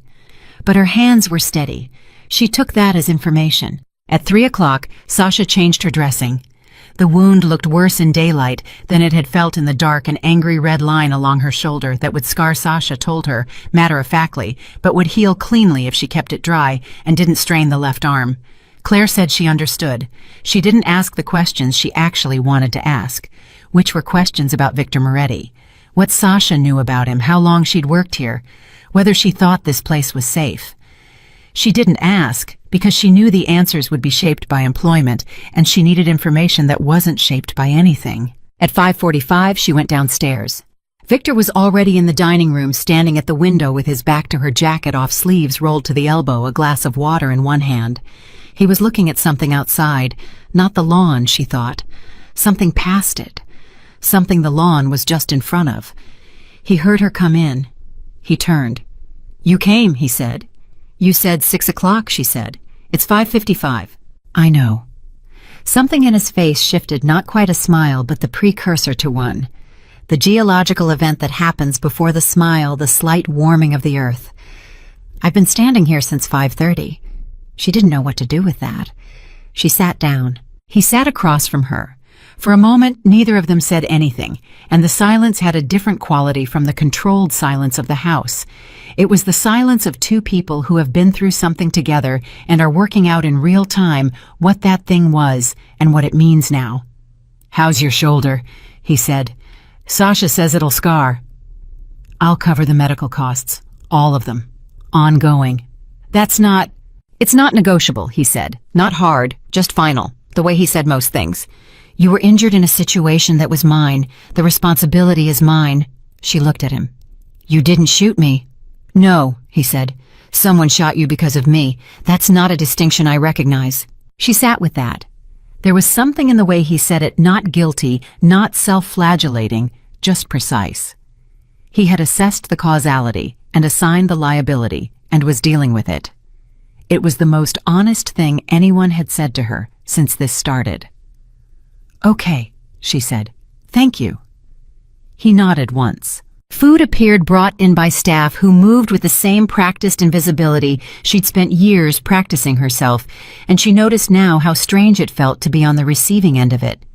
But her hands were steady. She took that as information. At 3 o'clock, Sasha changed her dressing. The wound looked worse in daylight than it had felt in the dark, an angry red line along her shoulder that would scar Sasha, told her, matter-of-factly, but would heal cleanly if she kept it dry and didn't strain the left arm. Claire said she understood. She didn't ask the questions she actually wanted to ask, which were questions about Victor Moretti. What Sasha knew about him, how long she'd worked here, whether she thought this place was safe. She didn't ask because she knew the answers would be shaped by employment, and she needed information that wasn't shaped by anything. At 5:45, she went downstairs. Victor was already in the dining room, standing at the window with his back to her jacket off, sleeves rolled to the elbow, a glass of water in one hand. He was looking at something outside, not the lawn, she thought. Something past it. Something the lawn was just in front of. He heard her come in. He turned. "You came," he said. "You said 6 o'clock," she said. "It's 5:55. "I know." Something in his face shifted, not quite a smile, but the precursor to one. The geological event that happens before the smile, the slight warming of the earth. I've been standing here since 5:30. She didn't know what to do with that. She sat down. He sat across from her. For a moment, neither of them said anything, and the silence had a different quality from the controlled silence of the house. It was the silence of two people who have been through something together and are working out in real time what that thing was and what it means now. "How's your shoulder?" he said. "Sasha says it'll scar." "I'll cover the medical costs. All of them. Ongoing." It's not negotiable," he said. "Not hard, just final, the way he said most things. You were injured in a situation that was mine. The responsibility is mine." She looked at him. "You didn't shoot me." "No," he said. "Someone shot you because of me. That's not a distinction I recognize." She sat with that. There was something in the way he said it, not guilty, not self-flagellating, just precise. He had assessed the causality and assigned the liability and was dealing with it. It was the most honest thing anyone had said to her since this started. "Okay," she said. "Thank you." He nodded once. Food appeared brought in by staff who moved with the same practiced invisibility she'd spent years practicing herself, and she noticed now how strange it felt to be on the receiving end of it,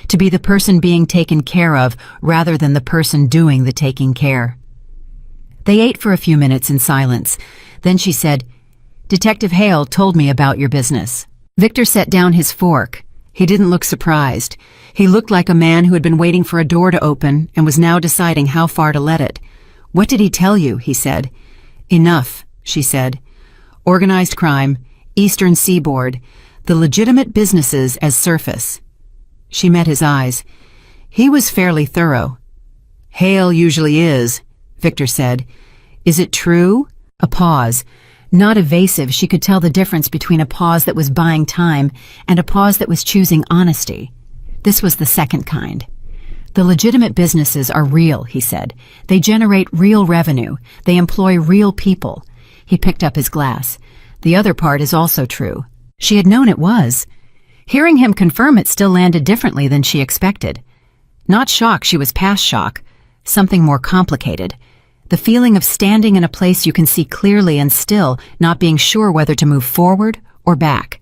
to be the person being taken care of rather than the person doing the taking care. They ate for a few minutes in silence. Then she said, "Detective Hale told me about your business." Victor set down his fork. He didn't look surprised. He looked like a man who had been waiting for a door to open and was now deciding how far to let it. "What did he tell you?" he said. "Enough," she said. "Organized crime, Eastern Seaboard, the legitimate businesses as surface." She met his eyes. He was fairly thorough. "Hale usually is," Victor said. "Is it true?" A pause. Not evasive, she could tell the difference between a pause that was buying time and a pause that was choosing honesty. This was the second kind. "The legitimate businesses are real," he said. "They generate real revenue. They employ real people." He picked up his glass. "The other part is also true." She had known it was. Hearing him confirm it still landed differently than she expected. Not shock, she was past shock. Something more complicated. The feeling of standing in a place you can see clearly and still not being sure whether to move forward or back.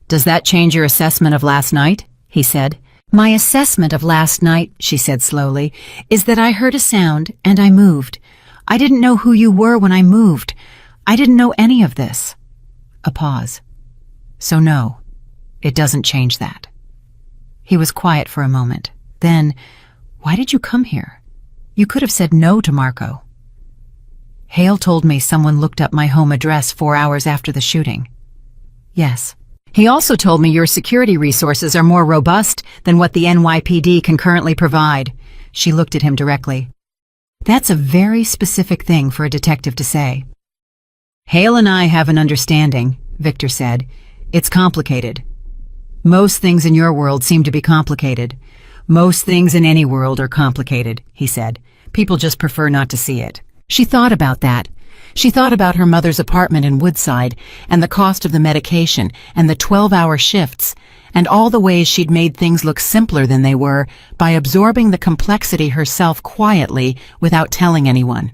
"Does that change your assessment of last night?" he said. "My assessment of last night," she said slowly, "is that I heard a sound and I moved. I didn't know who you were when I moved. I didn't know any of this." A pause. "So no, it doesn't change that." He was quiet for a moment. Then, "Why did you come here? You could have said no to Marco." "Hale told me someone looked up my home address 4 hours after the shooting." "Yes. He also told me your security resources are more robust than what the NYPD can currently provide." She looked at him directly. "That's a very specific thing for a detective to say." "Hale and I have an understanding," Victor said. "It's complicated. Most things in your world seem to be complicated. Most things in any world are complicated," he said. "People just prefer not to see it." She thought about that. She thought about her mother's apartment in Woodside and the cost of the medication and the 12-hour shifts and all the ways she'd made things look simpler than they were by absorbing the complexity herself quietly without telling anyone.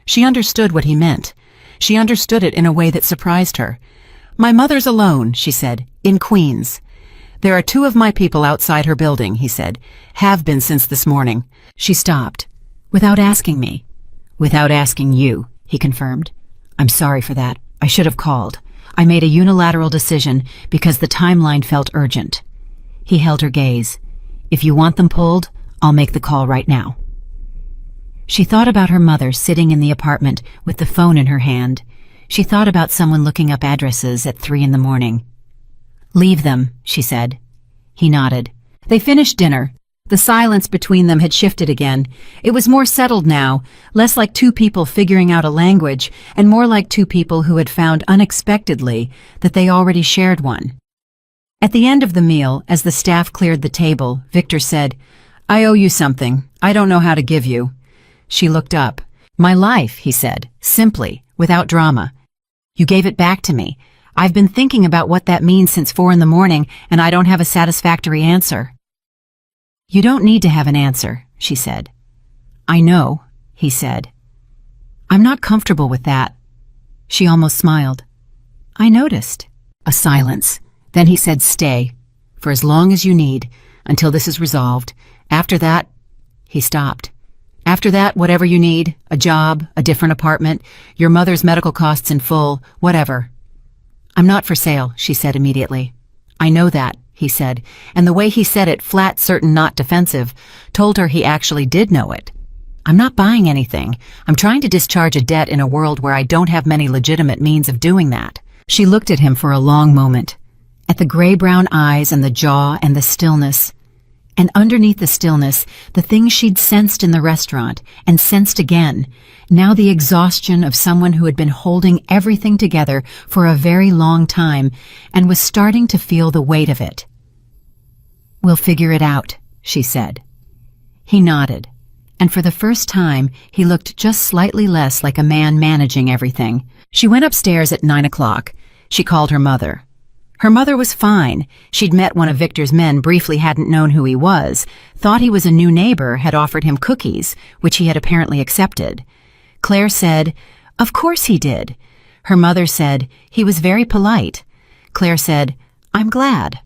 She understood what he meant. She understood it in a way that surprised her. "My mother's alone," she said, "in Queens. There are 2 of my people outside her building," he said. "Have been since this morning." She stopped. "Without asking me." "Without asking you," he confirmed. "I'm sorry for that. I should have called. I made a unilateral decision because the timeline felt urgent." He held her gaze. "If you want them pulled, I'll make the call right now." She thought about her mother sitting in the apartment with the phone in her hand. She thought about someone looking up addresses at 3 in the morning. "Leave them," she said. He nodded. They finished dinner. The silence between them had shifted again. It was more settled now, less like 2 people figuring out a language, and more like 2 people who had found unexpectedly that they already shared one. At the end of the meal, as the staff cleared the table, Victor said, "I owe you something. I don't know how to give you." She looked up. "My life," he said, simply, without drama. "You gave it back to me. I've been thinking about what that means since 4 in the morning, and I don't have a satisfactory answer." "You don't need to have an answer," she said. "I know," he said. "I'm not comfortable with that." She almost smiled. "I noticed." A silence. Then he said, "Stay. For as long as you need, until this is resolved. After that—" He stopped. "After that, whatever you need, a job, a different apartment, your mother's medical costs in full, whatever." "I'm not for sale," she said immediately. "I know that," he said, and the way he said it, flat, certain, not defensive, told her he actually did know it. "I'm not buying anything. I'm trying to discharge a debt in a world where I don't have many legitimate means of doing that." She looked at him for a long moment, at the gray-brown eyes and the jaw and the stillness. And underneath the stillness, the things she'd sensed in the restaurant, and sensed again, now the exhaustion of someone who had been holding everything together for a very long time and was starting to feel the weight of it. "We'll figure it out," she said. He nodded, and for the first time he looked just slightly less like a man managing everything. She went upstairs at 9 o'clock. She called her mother. Her mother was fine. She'd met one of Victor's men, briefly hadn't known who he was, thought he was a new neighbor, had offered him cookies, which he had apparently accepted. Claire said, "Of course he did." Her mother said, "He was very polite." Claire said, "I'm glad."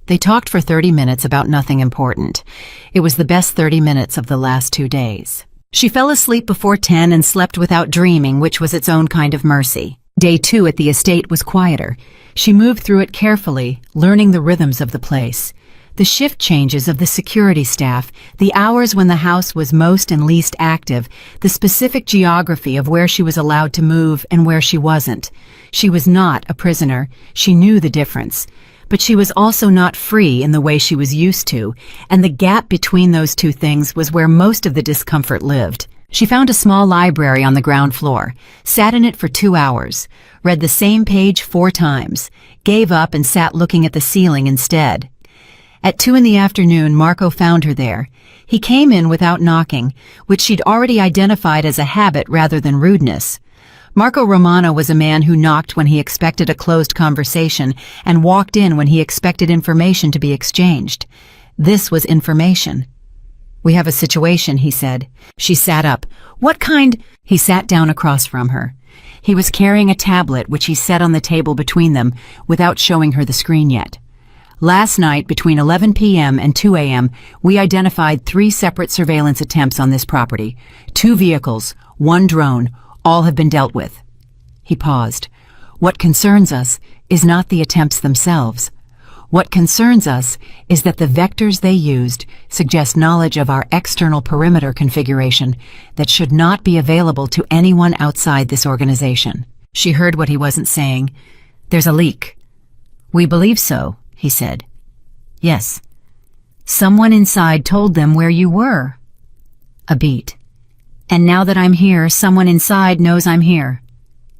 They talked for 30 minutes about nothing important. It was the best 30 minutes of the last 2 days. She fell asleep before 10 and slept without dreaming, which was its own kind of mercy. Day 2 at the estate was quieter. She moved through it carefully, learning the rhythms of the place. The shift changes of the security staff, the hours when the house was most and least active, the specific geography of where she was allowed to move and where she wasn't. She was not a prisoner. She knew the difference. But she was also not free in the way she was used to, and the gap between those two things was where most of the discomfort lived. She found a small library on the ground floor, sat in it for 2 hours, read the same page 4 times, gave up and sat looking at the ceiling instead. At 2 in the afternoon, Marco found her there. He came in without knocking, which she'd already identified as a habit rather than rudeness. Marco Romano was a man who knocked when he expected a closed conversation and walked in when he expected information to be exchanged. This was information. "We have a situation," he said. She sat up. "What kind?" He sat down across from her. He was carrying a tablet which he set on the table between them without showing her the screen yet. "Last night, between 11 p.m. and 2 a.m., we identified 3 separate surveillance attempts on this property. 2 vehicles, 1 drone, all have been dealt with." He paused. "What concerns us is not the attempts themselves. What concerns us is that the vectors they used suggest knowledge of our external perimeter configuration that should not be available to anyone outside this organization." She heard what he wasn't saying. "There's a leak." "We believe so," he said. "Yes. Someone inside told them where you were." A beat. "And now that I'm here, someone inside knows I'm here."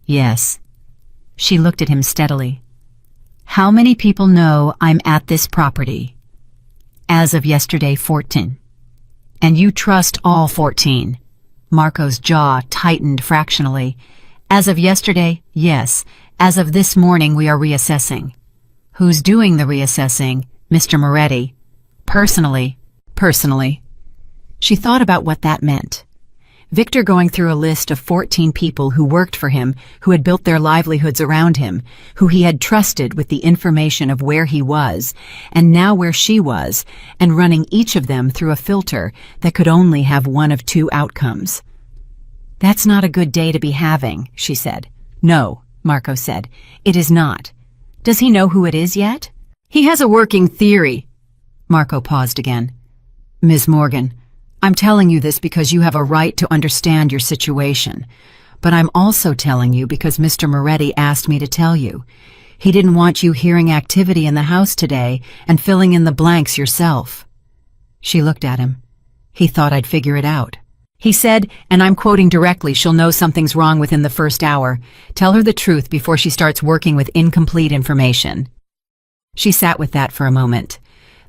"Yes." She looked at him steadily. "How many people know I'm at this property?" "As of yesterday, 14. "And you trust all 14? Marco's jaw tightened fractionally. "As of yesterday, yes. As of this morning, we are reassessing." "Who's doing the reassessing?" "Mr. Moretti." "Personally." "Personally." She thought about what that meant. Victor going through a list of 14 people who worked for him, who had built their livelihoods around him, who he had trusted with the information of where he was, and now where she was, and running each of them through a filter that could only have one of 2 outcomes. "That's not a good day to be having," she said. "No," Marco said. "It is not. Does he know who it is yet?" "He has a working theory." Marco paused again. "Ms. Morgan, I'm telling you this because you have a right to understand your situation. But I'm also telling you because Mr. Moretti asked me to tell you. He didn't want you hearing activity in the house today and filling in the blanks yourself." She looked at him. "He thought I'd figure it out." He said, and I'm quoting directly, "She'll know something's wrong within the first hour. Tell her the truth before she starts working with incomplete information." She sat with that for a moment.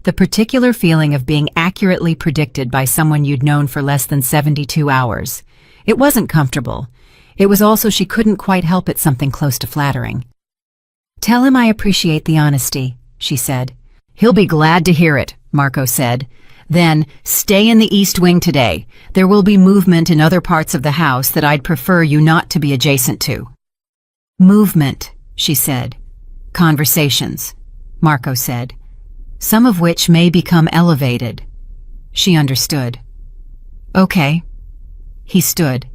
The particular feeling of being accurately predicted by someone you'd known for less than 72 hours. It wasn't comfortable. It was also she couldn't quite help it something close to flattering. "Tell him I appreciate the honesty," she said. "He'll be glad to hear it," Marco said. Then, "Stay in the East Wing today. There will be movement in other parts of the house that I'd prefer you not to be adjacent to." Movement, she said. Conversations, Marco said. Some of which may become elevated. She understood. Okay. He stood.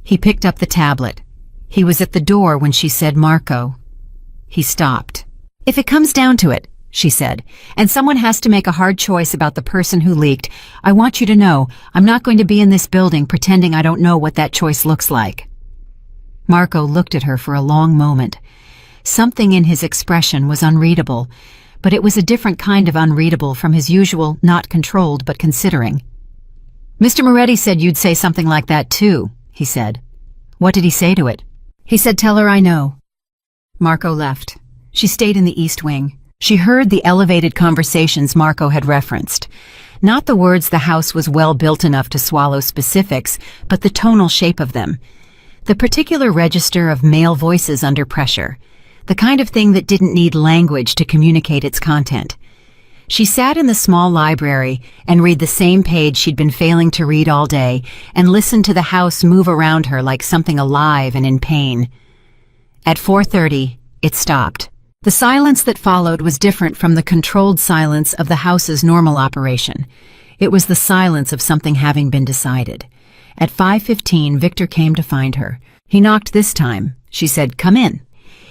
He picked up the tablet. He was at the door when she said Marco. He stopped. If it comes down to it, she said, and someone has to make a hard choice about the person who leaked, I want you to know I'm not going to be in this building pretending I don't know what that choice looks like. Marco looked at her for a long moment. Something in his expression was unreadable, but it was a different kind of unreadable from his usual not controlled but considering. Mr. Moretti said you'd say something like that too, he said. What did he say to it? He said, tell her I know. Marco left. She stayed in the East Wing. She heard the elevated conversations Marco had referenced. Not the words the house was well built enough to swallow specifics, but the tonal shape of them. The particular register of male voices under pressure. The kind of thing that didn't need language to communicate its content. She sat in the small library and read the same page she'd been failing to read all day and listened to the house move around her like something alive and in pain. At 4:30, it stopped. The silence that followed was different from the controlled silence of the house's normal operation. It was the silence of something having been decided. At 5:15, Victor came to find her. He knocked this time. She said, come in.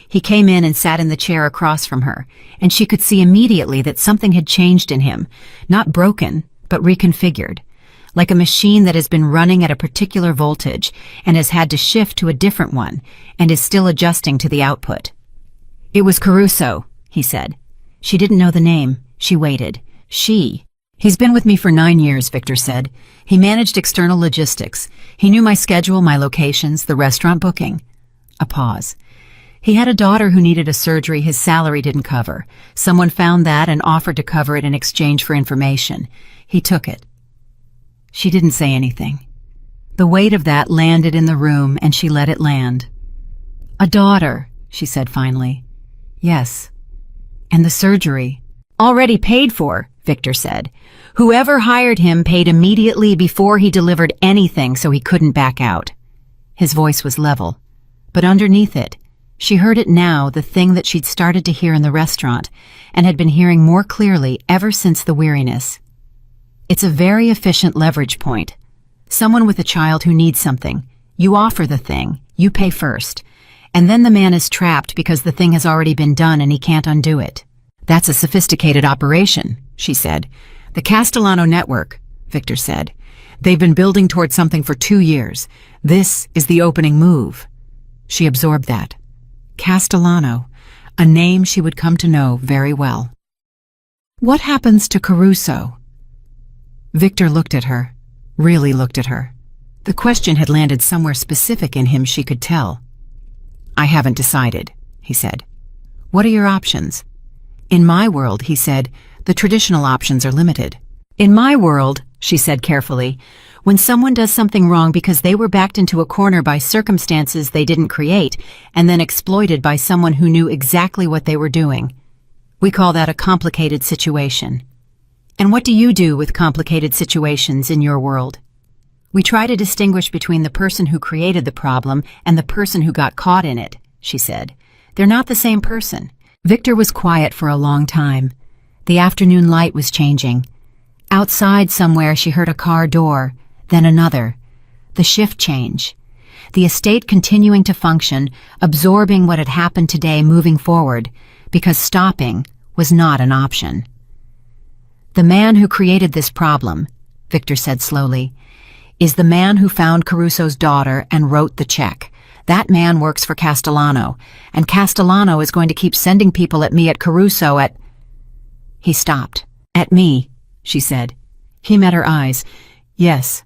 He came in and sat in the chair across from her, and she could see immediately that something had changed in him, not broken, but reconfigured, like a machine that has been running at a particular voltage and has had to shift to a different one and is still adjusting to the output. It was Caruso, he said. She didn't know the name. She waited. He's been with me for 9 years, Victor said. He managed external logistics. He knew my schedule, my locations, the restaurant booking. A pause. He had a daughter who needed a surgery his salary didn't cover. Someone found that and offered to cover it in exchange for information. He took it. She didn't say anything. The weight of that landed in the room, and she let it land. A daughter, she said finally. Yes. And the surgery. Already paid for, Victor said. Whoever hired him paid immediately before he delivered anything so he couldn't back out. His voice was level. But underneath it, she heard it now, the thing that she'd started to hear in the restaurant and had been hearing more clearly ever since the weariness. It's a very efficient leverage point. Someone with a child who needs something. You offer the thing. You pay first. And then the man is trapped because the thing has already been done and he can't undo it. That's a sophisticated operation, she said. The Castellano network, Victor said. They've been building towards something for 2 years. This is the opening move. She absorbed that. Castellano, a name she would come to know very well. What happens to Caruso? Victor looked at her, really looked at her. The question had landed somewhere specific in him, she could tell. I haven't decided, he said. What are your options? In my world, he said, the traditional options are limited. In my world, she said carefully, when someone does something wrong because they were backed into a corner by circumstances they didn't create and then exploited by someone who knew exactly what they were doing, we call that a complicated situation. And what do you do with complicated situations in your world? We try to distinguish between the person who created the problem and the person who got caught in it, she said. They're not the same person. Victor was quiet for a long time. The afternoon light was changing. Outside somewhere she heard a car door, then another. The shift change. The estate continuing to function, absorbing what had happened today moving forward, because stopping was not an option. The man who created this problem, Victor said slowly, is the man who found Caruso's daughter and wrote the check. That man works for Castellano, and Castellano is going to keep sending people at me at Caruso at... He stopped. At me, she said. He met her eyes. Yes.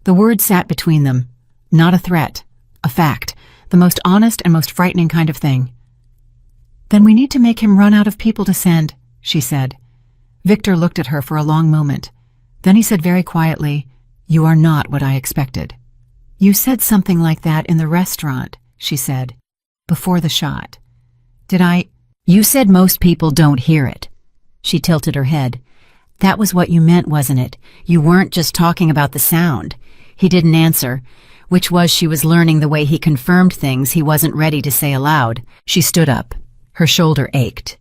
The word sat between them. Not a threat. A fact. The most honest and most frightening kind of thing. Then we need to make him run out of people to send, she said. Victor looked at her for a long moment. Then he said very quietly, You are not what I expected. You said something like that in the restaurant, she said, before the shot. Did I? You said most people don't hear it. She tilted her head. That was what you meant, wasn't it? You weren't just talking about the sound. He didn't answer. which was she was learning the way he confirmed things he wasn't ready to say aloud. She stood up. Her shoulder ached.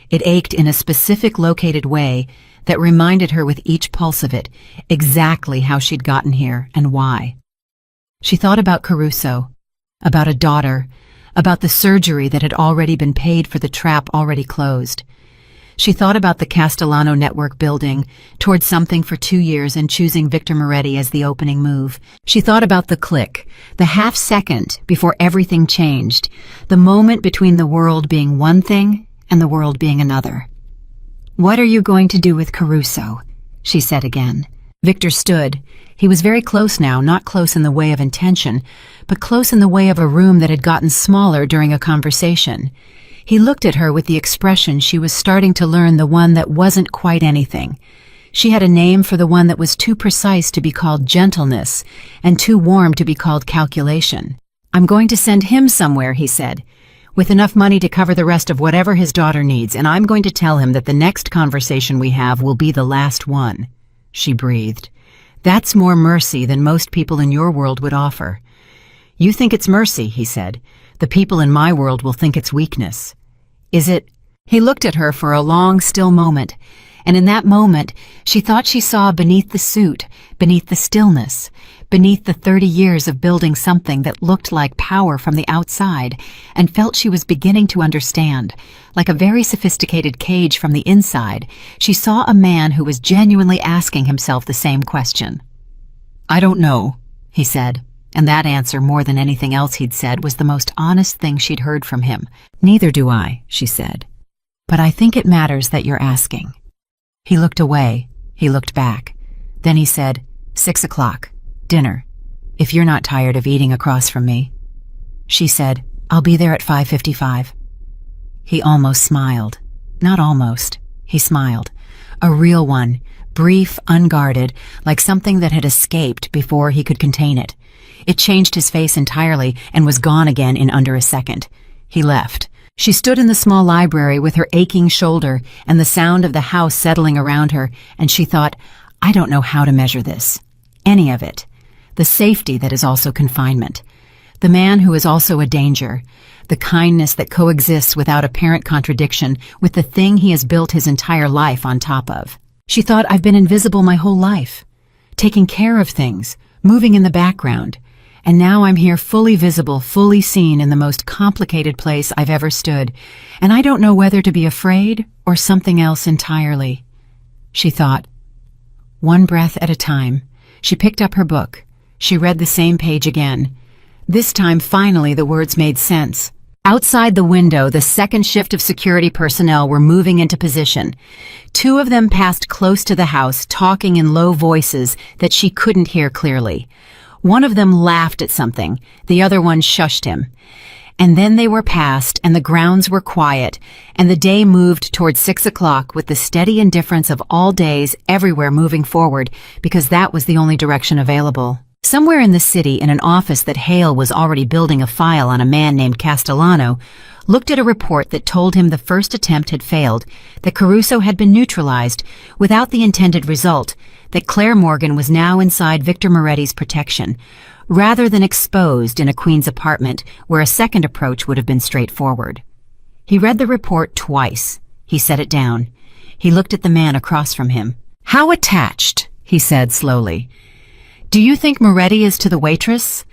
It ached in a specific located way that reminded her with each pulse of it exactly how she'd gotten here and why. She thought about Caruso, about a daughter, about the surgery that had already been paid for the trap already closed. She thought about the Castellano network building toward something for 2 years and choosing Victor Moretti as the opening move. She thought about the click, the half second before everything changed, the moment between the world being one thing and the world being another. "What are you going to do with Caruso?" she said again. Victor stood. He was very close now, not close in the way of intention, but close in the way of a room that had gotten smaller during a conversation. He looked at her with the expression she was starting to learn, the one that wasn't quite anything. She had a name for the one that was too precise to be called gentleness and too warm to be called calculation. "I'm going to send him somewhere," he said, "with enough money to cover the rest of whatever his daughter needs, and I'm going to tell him that the next conversation we have will be the last one." She breathed. "That's more mercy than most people in your world would offer." "You think it's mercy," he said. "The people in my world will think it's weakness." "Is it?" He looked at her for a long, still moment, and in that moment she thought she saw beneath the suit, beneath the stillness, beneath the 30 years of building something that looked like power from the outside, and felt she was beginning to understand. Like a very sophisticated cage from the inside, she saw a man who was genuinely asking himself the same question. "I don't know," he said. And that answer, more than anything else he'd said, was the most honest thing she'd heard from him. "Neither do I," she said. "But I think it matters that you're asking." He looked away. He looked back. Then he said, 6 o'clock, dinner, if you're not tired of eating across from me." She said, "I'll be there at 5:55. He almost smiled. Not almost. He smiled. A real one, brief, unguarded, like something that had escaped before he could contain it. It changed his face entirely and was gone again in under a second. He left. She stood in the small library with her aching shoulder and the sound of the house settling around her, and she thought, "I don't know how to measure this. Any of it. The safety that is also confinement. The man who is also a danger. The kindness that coexists without apparent contradiction with the thing he has built his entire life on top of." She thought, "I've been invisible my whole life, taking care of things, moving in the background. And now I'm here fully visible, fully seen in the most complicated place I've ever stood, and I don't know whether to be afraid or something else entirely." She thought. One breath at a time, she picked up her book. She read the same page again. This time, finally, the words made sense. Outside the window, the second shift of security personnel were moving into position. 2 of them passed close to the house, talking in low voices that she couldn't hear clearly. One of them laughed at something, the other one shushed him. And then they were past, and the grounds were quiet, and the day moved toward 6 o'clock with the steady indifference of all days everywhere moving forward, because that was the only direction available. Somewhere in the city, in an office that Hale was already building a file on a man named Castellano, looked at a report that told him the first attempt had failed, that Caruso had been neutralized without the intended result, that Claire Morgan was now inside Victor Moretti's protection, rather than exposed in a Queen's apartment where a second approach would have been straightforward. He read the report twice. He set it down. He looked at the man across from him. "How attached?" he said slowly. "Do you think Moretti is to the waitress?"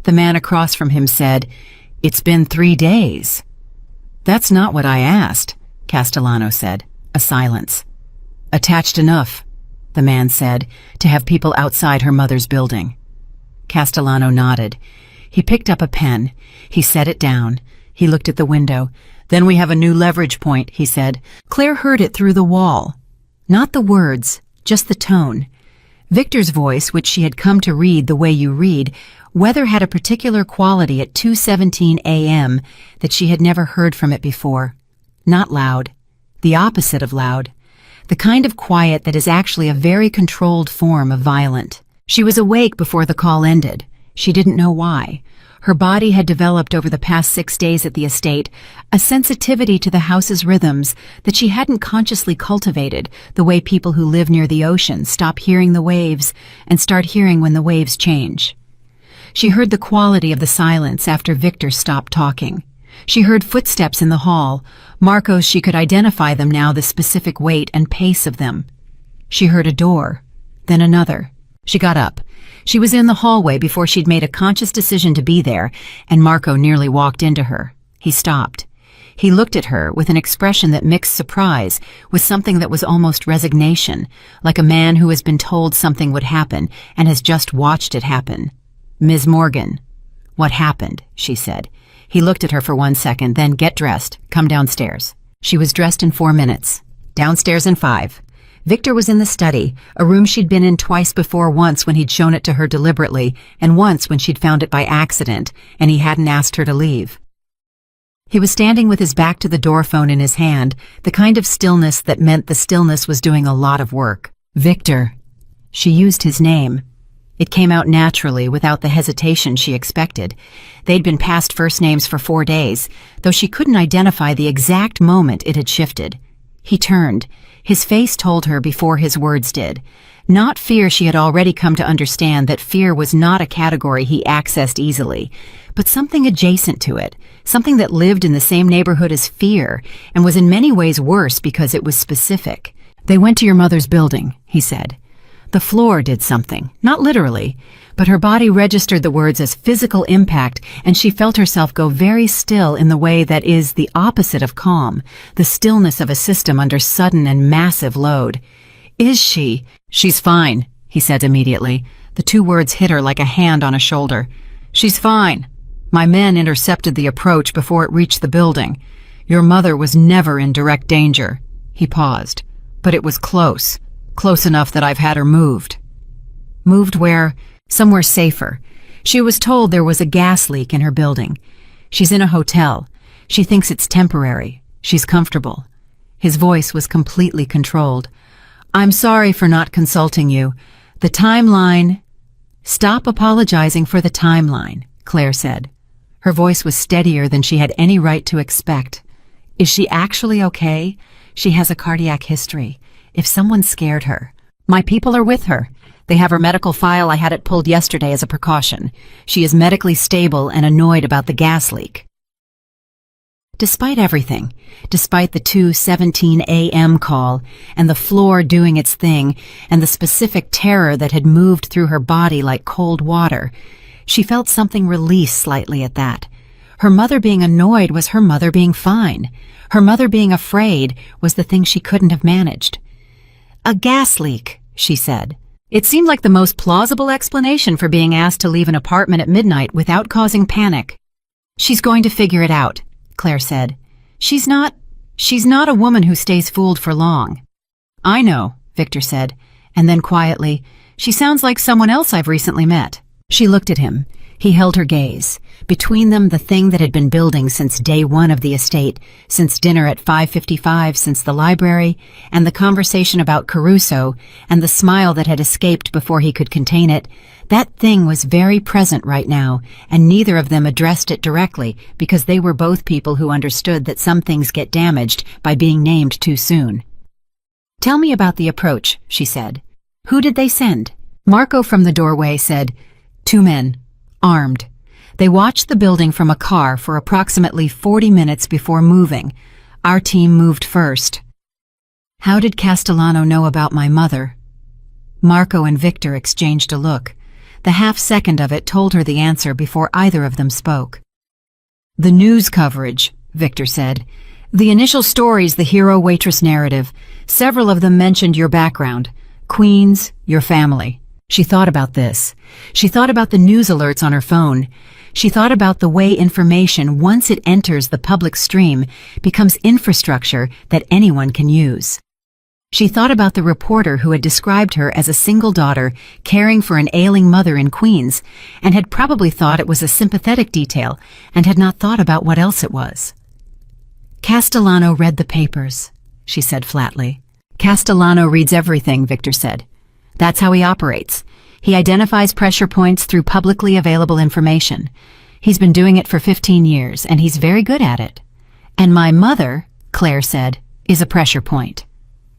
The man across from him said, "It's been 3 days." "That's not what I asked," Castellano said. A silence. "Attached enough," the man said, "to have people outside her mother's building." Castellano nodded. He picked up a pen. He set it down. He looked at the window. "Then we have a new leverage point," he said. Claire heard it through the wall. Not the words, just the tone. Victor's voice, which she had come to read the way you read, weather had a particular quality at 2:17 a.m. that she had never heard from it before. Not loud. The opposite of loud. The kind of quiet that is actually a very controlled form of violent. She was awake before the call ended. She didn't know why. Her body had developed over the past 6 days at the estate a sensitivity to the house's rhythms that she hadn't consciously cultivated, the way people who live near the ocean stop hearing the waves and start hearing when the waves change. She heard the quality of the silence after Victor stopped talking. She heard footsteps in the hall, Marco's she could identify them now, the specific weight and pace of them. She heard a door, then another. She got up. She was in the hallway before she'd made a conscious decision to be there, and Marco nearly walked into her. He stopped. He looked at her with an expression that mixed surprise with something that was almost resignation, like a man who has been told something would happen and has just watched it happen. "Ms. Morgan." "What happened?" she said. He looked at her for 1 second, then, "Get dressed. Come downstairs." She was dressed in 4 minutes. Downstairs in 5. Victor was in the study, a room she'd been in twice before, once when he'd shown it to her deliberately, and once when she'd found it by accident, and he hadn't asked her to leave. He was standing with his back to the door phone in his hand, the kind of stillness that meant the stillness was doing a lot of work. "Victor." She used his name. It came out naturally, without the hesitation she expected. They'd been past first names for 4 days, though she couldn't identify the exact moment it had shifted. He turned. His face told her before his words did. Not fear, she had already come to understand that fear was not a category he accessed easily, but something adjacent to it, something that lived in the same neighborhood as fear, and was in many ways worse because it was specific. "They went to your mother's building," he said. The floor did something, not literally, but her body registered the words as physical impact, and she felt herself go very still in the way that is the opposite of calm, the stillness of a system under sudden and massive load. "Is she?" "She's fine," he said immediately. The 2 words hit her like a hand on a shoulder. "She's fine. My men intercepted the approach before it reached the building. Your mother was never in direct danger." He paused. "But it was close. Close enough that I've had her moved." "Moved where?" "Somewhere safer. She was told there was a gas leak in her building. She's in a hotel. She thinks it's temporary. She's comfortable." His voice was completely controlled. "I'm sorry for not consulting you. The timeline—" "Stop apologizing for the timeline," Claire said. Her voice was steadier than she had any right to expect. "Is she actually okay? She has a cardiac history. If someone scared her—" "My people are with her. They have her medical file. I had it pulled yesterday as a precaution. She is medically stable and annoyed about the gas leak." Despite everything, despite the 2:17 a.m. call, and the floor doing its thing, and the specific terror that had moved through her body like cold water, she felt something release slightly at that. Her mother being annoyed was her mother being fine. Her mother being afraid was the thing she couldn't have managed. "A gas leak," she said. It seemed like the most plausible explanation for being asked to leave an apartment at midnight without causing panic. "She's going to figure it out," Claire said. She's not a woman who stays fooled for long." "I know," Victor said, and then quietly, "She sounds like someone else I've recently met." She looked at him. He held her gaze. Between them, the thing that had been building since day 1 of the estate, since dinner at 5:55, since the library, and the conversation about Caruso, and the smile that had escaped before he could contain it, that thing was very present right now, and neither of them addressed it directly because they were both people who understood that some things get damaged by being named too soon. "Tell me about the approach," she said. "Who did they send?" Marco from the doorway said, "2 men. Armed. They watched the building from a car for approximately 40 minutes before moving. Our team moved first." "How did Castellano know about my mother?" Marco and Victor exchanged a look. The half-second of it told her the answer before either of them spoke. "The news coverage," Victor said. "The initial stories, the hero-waitress narrative. Several of them mentioned your background. Queens, your family." She thought about this. She thought about the news alerts on her phone. She thought about the way information, once it enters the public stream, becomes infrastructure that anyone can use. She thought about the reporter who had described her as a single daughter caring for an ailing mother in Queens, and had probably thought it was a sympathetic detail, and had not thought about what else it was. "Castellano read the papers," she said flatly. "Castellano reads everything," Victor said. "That's how he operates. He identifies pressure points through publicly available information. He's been doing it for 15 years, and he's very good at it." "And my mother," Claire said, "is a pressure point."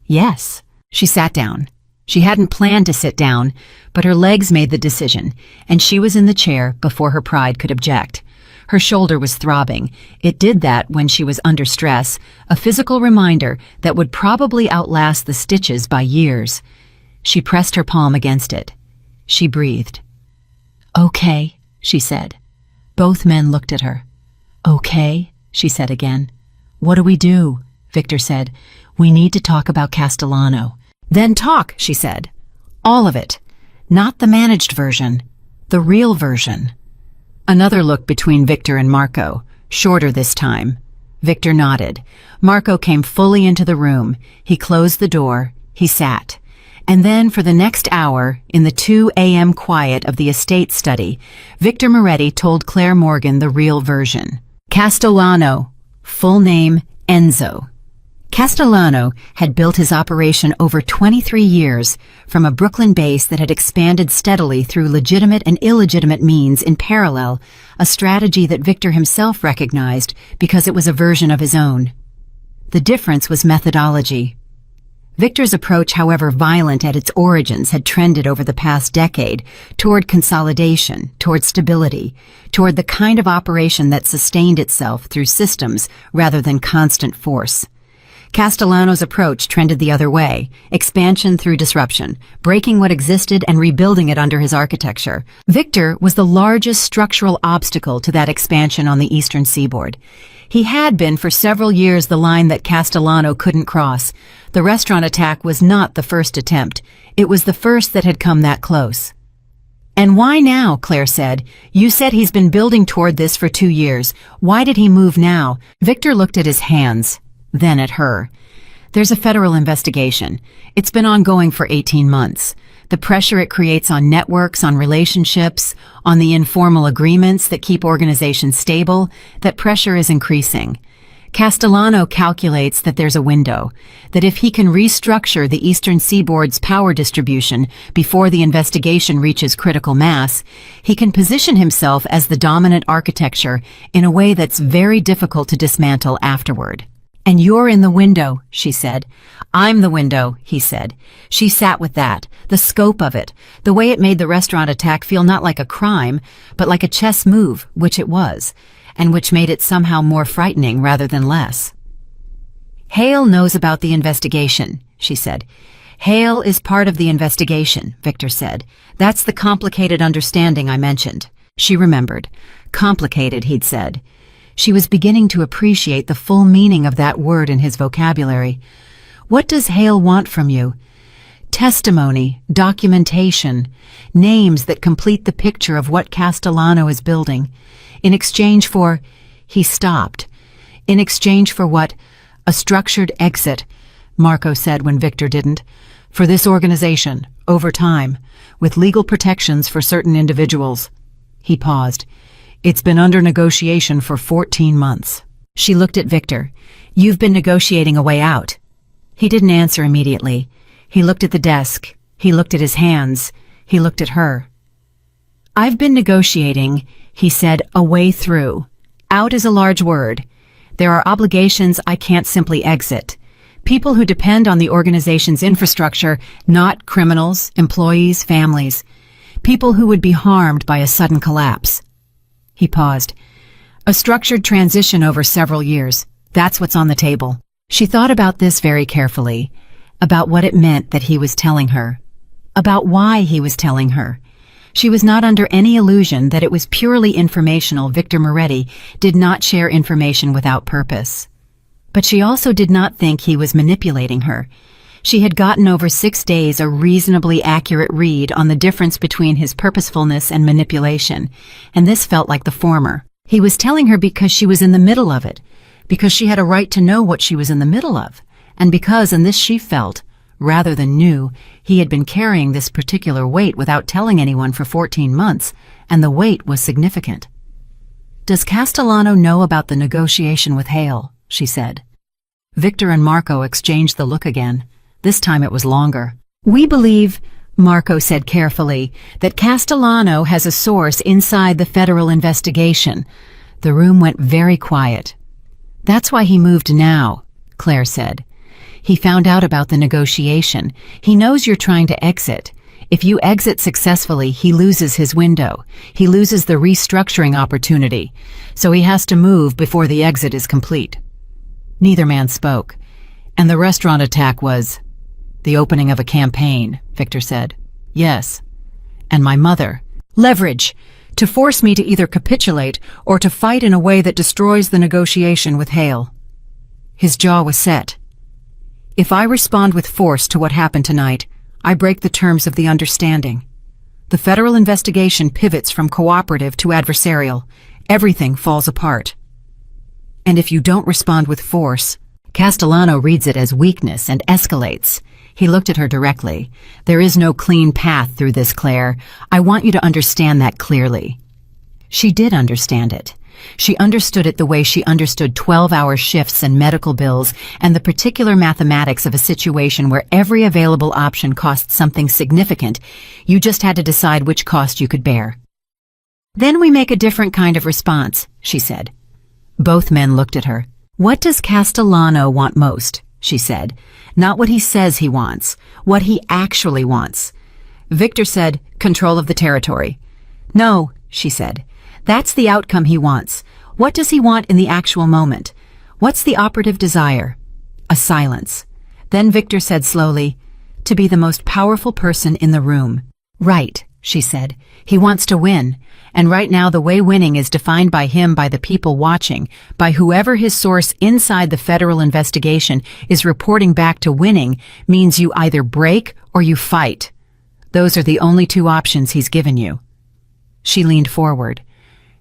"Yes." She sat down. She hadn't planned to sit down, but her legs made the decision, and she was in the chair before her pride could object. Her shoulder was throbbing. It did that when she was under stress, a physical reminder that would probably outlast the stitches by years. She pressed her palm against it. She breathed. "Okay," she said. Both men looked at her. "Okay," she said again. "What do we do?" Victor said. "We need to talk about Castellano." "Then talk," she said. "All of it. Not the managed version. The real version." Another look between Victor and Marco, shorter this time. Victor nodded. Marco came fully into the room. He closed the door. He sat. And then for the next hour, in the 2 a.m. quiet of the estate study, Victor Moretti told Claire Morgan the real version. Castellano, full name Enzo. Castellano had built his operation over 23 years from a Brooklyn base that had expanded steadily through legitimate and illegitimate means in parallel, a strategy that Victor himself recognized because it was a version of his own. The difference was methodology. Victor's approach, however violent at its origins, had trended over the past decade toward consolidation, toward stability, toward the kind of operation that sustained itself through systems rather than constant force. Castellano's approach trended the other way, expansion through disruption, breaking what existed and rebuilding it under his architecture. Victor was the largest structural obstacle to that expansion on the eastern seaboard. He had been for several years the line that Castellano couldn't cross. The restaurant attack was not the first attempt. It was the first that had come that close. "And why now?" Claire said. "You said he's been building toward this for 2 years. Why did he move now?" Victor looked at his hands, then at her. "There's a federal investigation. It's been ongoing for 18 months. The pressure it creates on networks, on relationships, on the informal agreements that keep organizations stable, that pressure is increasing. Castellano calculates that there's a window, that if he can restructure the Eastern Seaboard's power distribution before the investigation reaches critical mass, he can position himself as the dominant architecture in a way that's very difficult to dismantle afterward." "And you're in the window," she said. "I'm the window," he said. She sat with that, the scope of it, the way it made the restaurant attack feel not like a crime, but like a chess move, which it was, and which made it somehow more frightening rather than less. "Hale knows about the investigation," she said. "Hale is part of the investigation," Victor said. "That's the complicated understanding I mentioned." She remembered. Complicated, he'd said. She was beginning to appreciate the full meaning of that word in his vocabulary. "What does Hale want from you?" "Testimony, documentation, names that complete the picture of what Castellano is building. In exchange for—" He stopped. "In exchange for what?" "A structured exit," Marco said when Victor didn't. "For this organization, over time, with legal protections for certain individuals." He paused. "It's been under negotiation for 14 months. She looked at Victor. "You've been negotiating a way out." He didn't answer immediately. He looked at the desk. He looked at his hands. He looked at her. "I've been negotiating," he said, "a way through. Out is a large word. There are obligations I can't simply exit. People who depend on the organization's infrastructure, not criminals, employees, families. People who would be harmed by a sudden collapse." He paused. "A structured transition over several years. That's what's on the table." She thought about this very carefully, about what it meant that he was telling her, about why he was telling her. She was not under any illusion that it was purely informational. Victor Moretti did not share information without purpose. But she also did not think he was manipulating her. She had gotten over 6 days a reasonably accurate read on the difference between his purposefulness and manipulation, and this felt like the former. He was telling her because she was in the middle of it, because she had a right to know what she was in the middle of, and because, and this she felt, rather than knew, he had been carrying this particular weight without telling anyone for 14 months, and the weight was significant. "Does Castellano know about the negotiation with Hale?" she said. Victor and Marco exchanged the look again. This time it was longer. "We believe," Marco said carefully, "that Castellano has a source inside the federal investigation." The room went very quiet. "That's why he moved now," Claire said. He found out about the negotiation. He knows you're trying to exit. If you exit successfully, he loses his window. He loses the restructuring opportunity. So he has to move before the exit is complete. Neither man spoke. And the restaurant attack was the opening of a campaign, Victor said. Yes. And my mother. Leverage. To force me to either capitulate or to fight in a way that destroys the negotiation with Hale. His jaw was set. If I respond with force to what happened tonight, I break the terms of the understanding. The federal investigation pivots from cooperative to adversarial. Everything falls apart. And if you don't respond with force, Castellano reads it as weakness and escalates. He looked at her directly. There is no clean path through this, Claire. I want you to understand that clearly. She did understand it. She understood it the way she understood 12-hour shifts and medical bills and the particular mathematics of a situation where every available option cost something significant. You just had to decide which cost you could bear. Then we make a different kind of response, she said. Both men looked at her. What does Castellano want most? She said. Not what he says he wants, what he actually wants. Victor said, control of the territory. No, she said. That's the outcome he wants. What does he want in the actual moment? What's the operative desire? A silence. Then Victor said slowly, to be the most powerful person in the room. Right, she said. He wants to win. And right now the way winning is defined by him, by the people watching, by whoever his source inside the federal investigation is reporting back to. Winning means you either break or you fight. Those are the only two options he's given you. She leaned forward.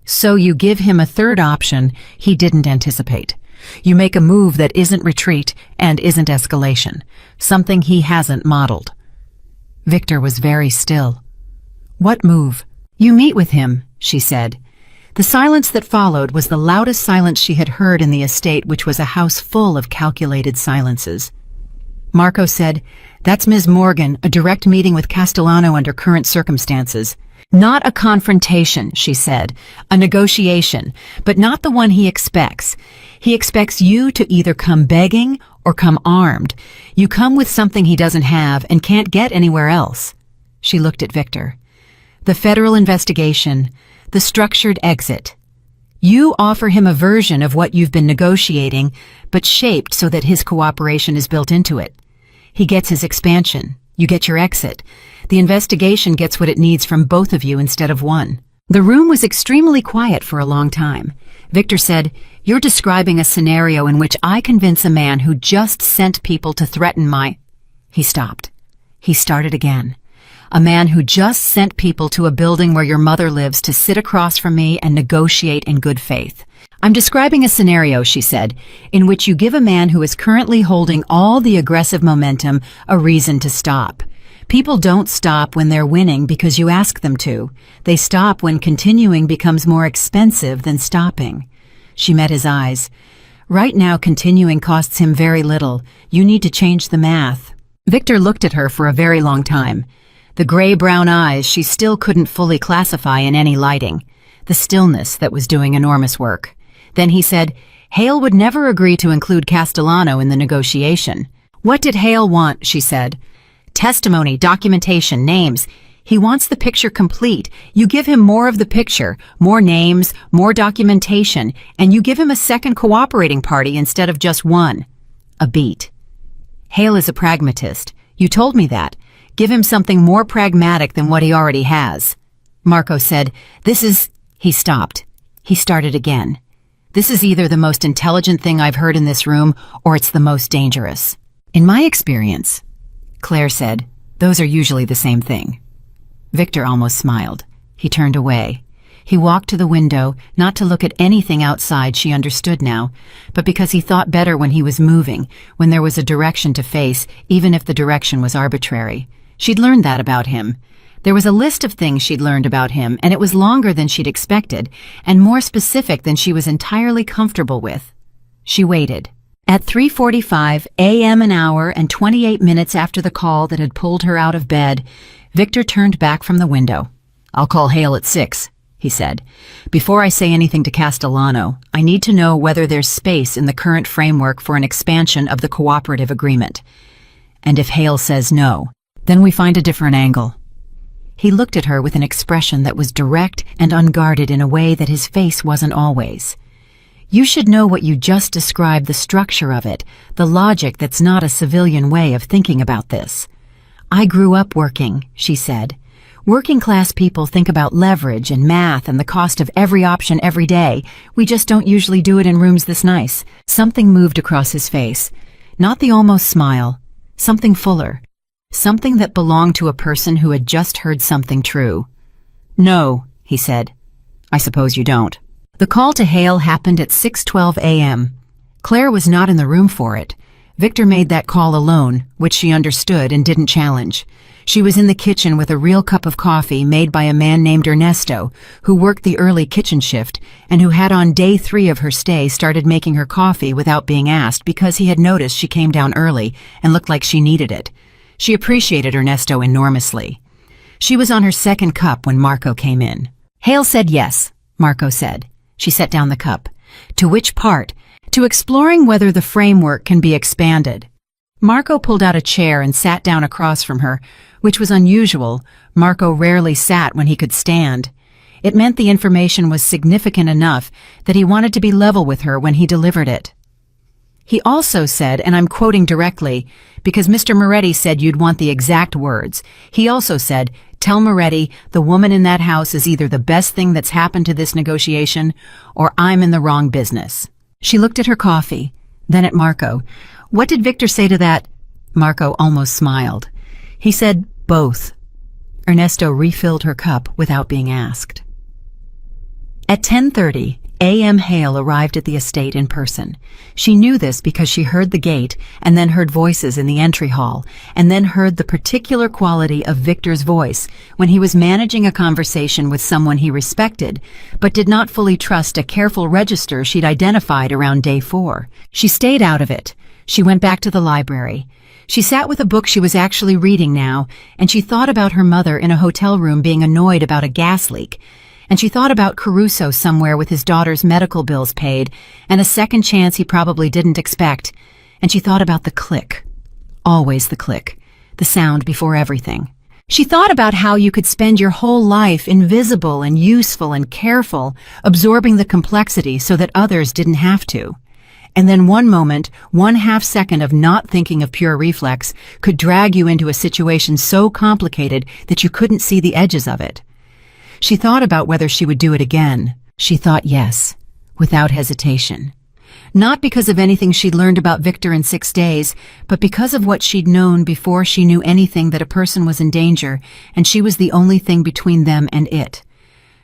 So you give him a third option he didn't anticipate. You make a move that isn't retreat and isn't escalation, something he hasn't modeled. Victor was very still. What move? You meet with him, she said. The silence that followed was the loudest silence she had heard in the estate, which was a house full of calculated silences. Marco said, That's Ms. Morgan, a direct meeting with Castellano under current circumstances. Not a confrontation, she said, a negotiation, but not the one he expects. He expects you to either come begging or come armed. You come with something he doesn't have and can't get anywhere else. She looked at Victor. The federal investigation, the structured exit. You offer him a version of what you've been negotiating, but shaped so that his cooperation is built into it. He gets his expansion. You get your exit. The investigation gets what it needs from both of you instead of one. The room was extremely quiet for a long time. Victor said, You're describing a scenario in which I convince a man who just sent people to threaten my... He stopped. He started again. A man who just sent people to a building where your mother lives to sit across from me and negotiate in good faith. I'm describing a scenario, she said, in which you give a man who is currently holding all the aggressive momentum a reason to stop. People don't stop when they're winning because you ask them to. They stop when continuing becomes more expensive than stopping. She met his eyes. Right now, continuing costs him very little. You need to change the math. Victor looked at her for a very long time. The gray-brown eyes she still couldn't fully classify in any lighting. The stillness that was doing enormous work. Then he said, Hale would never agree to include Castellano in the negotiation. What did Hale want, she said. Testimony, documentation, names. He wants the picture complete. You give him more of the picture, more names, more documentation, and you give him a second cooperating party instead of just one. A beat. Hale is a pragmatist. You told me that. Give him something more pragmatic than what he already has. Marco said, This is... He stopped. He started again. This is either the most intelligent thing I've heard in this room, or it's the most dangerous. In my experience, Claire said, those are usually the same thing. Victor almost smiled. He turned away. He walked to the window, not to look at anything outside, she understood now, but because he thought better when he was moving, when there was a direction to face, even if the direction was arbitrary. She'd learned that about him. There was a list of things she'd learned about him, and it was longer than she'd expected, and more specific than she was entirely comfortable with. She waited. At 3:45 a.m., an hour and 28 minutes after the call that had pulled her out of bed, Victor turned back from the window. I'll call Hale at 6, he he said. "Before I say anything to Castellano, I need to know whether there's space in the current framework for an expansion of the cooperative agreement. And if Hale says no, then we find a different angle." He looked at her with an expression that was direct and unguarded in a way that his face wasn't always. "You should know what you just described, the structure of it, the logic that's not a civilian way of thinking about this. I grew up working," she said. "Working-class people think about leverage and math and the cost of every option every day. We just don't usually do it in rooms this nice." Something moved across his face. Not the almost smile. Something fuller. Something that belonged to a person who had just heard something true. "No," he said. "I suppose you don't." The call to Hale happened at 6:12 a.m. Claire was not in the room for it. Victor made that call alone, which she understood and didn't challenge. She was in the kitchen with a real cup of coffee made by a man named Ernesto, who worked the early kitchen shift and who had on day 3 of her stay started making her coffee without being asked because he had noticed she came down early and looked like she needed it. She appreciated Ernesto enormously. She was on her second cup when Marco came in. "Hale said yes," Marco said. She set down the cup. "To which part?" "To exploring whether the framework can be expanded." Marco pulled out a chair and sat down across from her, which was unusual. Marco rarely sat when he could stand. It meant the information was significant enough that he wanted to be level with her when he delivered it. He also said, and I'm quoting directly, because Mr. Moretti said you'd want the exact words. He also said, "Tell Moretti the woman in that house is either the best thing that's happened to this negotiation or I'm in the wrong business." She looked at her coffee, then at Marco. "What did Victor say to that?" Marco almost smiled. He said, "Both." Ernesto refilled her cup without being asked. At 10:30 a.m. Hale arrived at the estate in person. She knew this because she heard the gate and then heard voices in the entry hall and then heard the particular quality of Victor's voice when he was managing a conversation with someone he respected but did not fully trust, a careful register she'd identified around day 4. She stayed out of it. She went back to the library. She sat with a book she was actually reading now, and she thought about her mother in a hotel room being annoyed about a gas leak. And she thought about Caruso somewhere with his daughter's medical bills paid, and a second chance he probably didn't expect. And she thought about the click. Always the click. The sound before everything. She thought about how you could spend your whole life invisible and useful and careful, absorbing the complexity so that others didn't have to. And then one moment, 1/2 second of not thinking of pure reflex could drag you into a situation so complicated that you couldn't see the edges of it. She thought about whether she would do it again. She thought yes, without hesitation. Not because of anything she'd learned about Victor in 6 days, but because of what she'd known before she knew anything, that a person was in danger, and she was the only thing between them and it.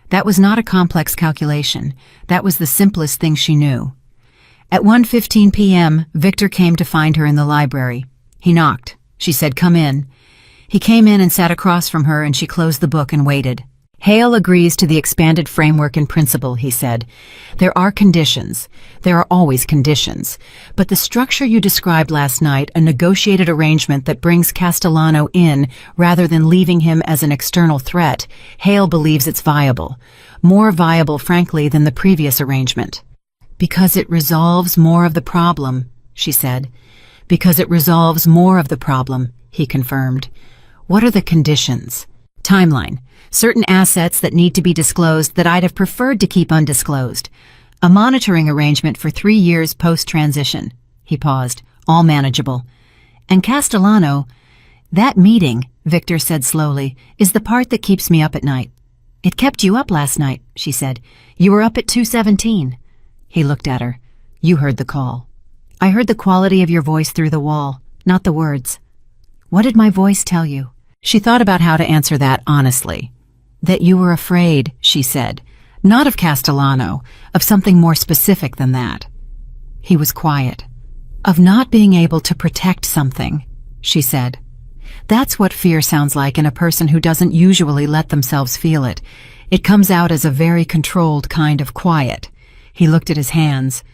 That was not a complex calculation. That was the simplest thing she knew. At 1:15 p.m., Victor came to find her in the library. He knocked. She said, "Come in." He came in and sat across from her, and she closed the book and waited. "Hale agrees to the expanded framework in principle," he said. "There are conditions. There are always conditions. But the structure you described last night, a negotiated arrangement that brings Castellano in rather than leaving him as an external threat, Hale believes it's viable. More viable, frankly, than the previous arrangement. Because it resolves more of the problem," she said. "Because it resolves more of the problem," he confirmed. "What are the conditions?" "Timeline. Certain assets that need to be disclosed that I'd have preferred to keep undisclosed. A monitoring arrangement for 3 years post-transition." He paused. "All manageable." "And Castellano, that meeting," Victor said slowly, "is the part that keeps me up at night." "It kept you up last night," she said. "You were up at 2:17. He looked at her. "You heard the call." "I heard the quality of your voice through the wall, not the words." "What did my voice tell you?" She thought about how to answer that honestly. "That you were afraid," she said. "Not of Castellano, of something more specific than that." He was quiet. "Of not being able to protect something," she said. "That's what fear sounds like in a person who doesn't usually let themselves feel it. It comes out as a very controlled kind of quiet." He looked at his hands.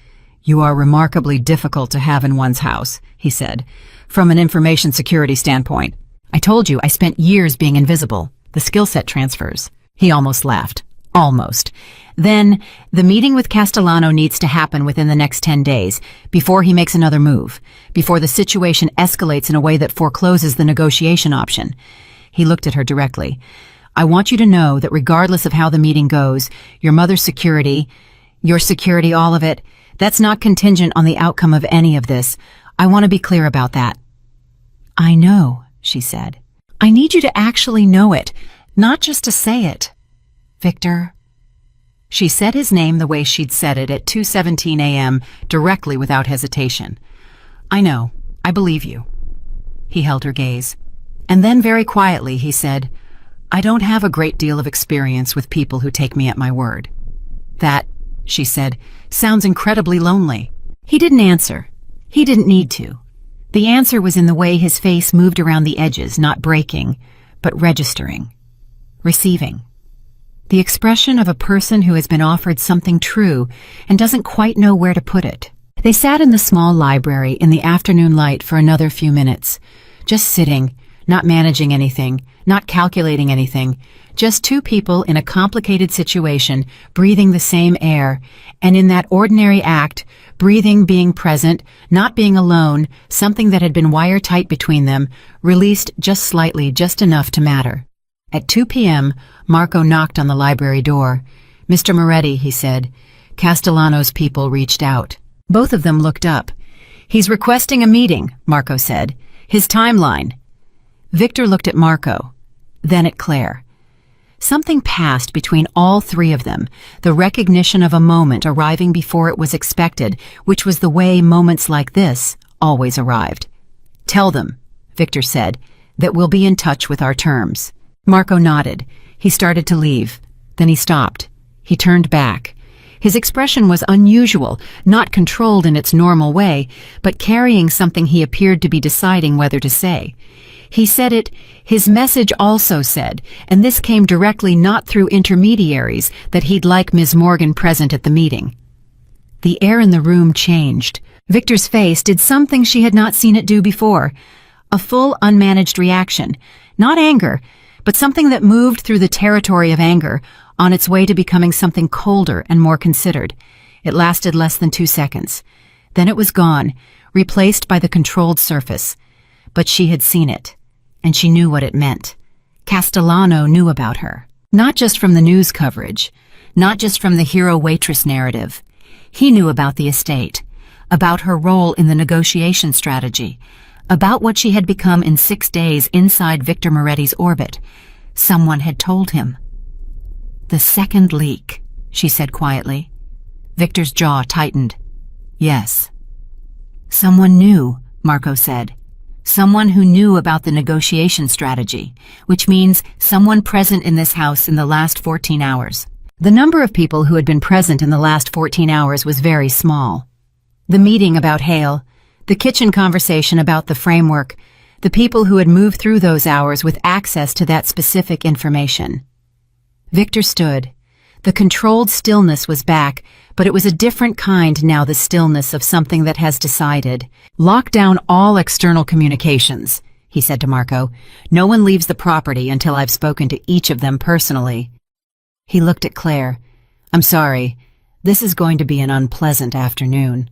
"You are remarkably difficult to have in one's house," he said, "from an information security standpoint. I told you I spent years being invisible. The skill set transfers." He almost laughed. Almost. Then, the meeting with Castellano needs to happen within the next 10 days, before he makes another move, before the situation escalates in a way that forecloses the negotiation option. He looked at her directly. I want you to know that regardless of how the meeting goes, your mother's security, your security, all of it, that's not contingent on the outcome of any of this. I want to be clear about that. I know, she said. I need you to actually know it, not just to say it. Victor. She said his name the way she'd said it at 2:17 a.m., directly without hesitation. I know. I believe you. He held her gaze. And then very quietly he said, I don't have a great deal of experience with people who take me at my word. That, she said, sounds incredibly lonely. He didn't answer. He didn't need to. The answer was in the way his face moved around the edges, not breaking, but registering. Receiving. The expression of a person who has been offered something true and doesn't quite know where to put it. They sat in the small library in the afternoon light for another few minutes, just sitting, not managing anything, not calculating anything, just two people in a complicated situation, breathing the same air, and in that ordinary act, breathing, being present, not being alone, something that had been wire-tight between them, released just slightly, just enough to matter. At 2 p.m., Marco knocked on the library door. Mr. Moretti, he said. Castellano's people reached out. Both of them looked up. He's requesting a meeting, Marco said. His timeline. Victor looked at Marco, then at Claire. Something passed between all three of them, the recognition of a moment arriving before it was expected, which was the way moments like this always arrived. Tell them, Victor said, that we'll be in touch with our terms. Marco nodded. He started to leave. Then he stopped. He turned back. His expression was unusual, not controlled in its normal way, but carrying something he appeared to be deciding whether to say. He said it, his message also said, and this came directly not through intermediaries, that he'd like Ms. Morgan present at the meeting. The air in the room changed. Victor's face did something she had not seen it do before. A full, unmanaged reaction. Not anger, but something that moved through the territory of anger, on its way to becoming something colder and more considered. It lasted less than 2 seconds. Then it was gone, replaced by the controlled surface. But she had seen it, and she knew what it meant. Castellano knew about her. Not just from the news coverage, not just from the hero-waitress narrative. He knew about the estate, about her role in the negotiation strategy, about what she had become in 6 days inside Victor Moretti's orbit. Someone had told him. The second leak, she said quietly. Victor's jaw tightened. Yes. Someone knew, Marco said. Someone who knew about the negotiation strategy, which means someone present in this house in the last 14 hours. The number of people who had been present in the last 14 hours was very small. The meeting about Hale, the kitchen conversation about the framework, the people who had moved through those hours with access to that specific information. Victor stood. The controlled stillness was back, but it was a different kind now, the stillness of something that has decided. Lock down all external communications, he said to Marco. No one leaves the property until I've spoken to each of them personally. He looked at Claire. I'm sorry. This is going to be an unpleasant afternoon.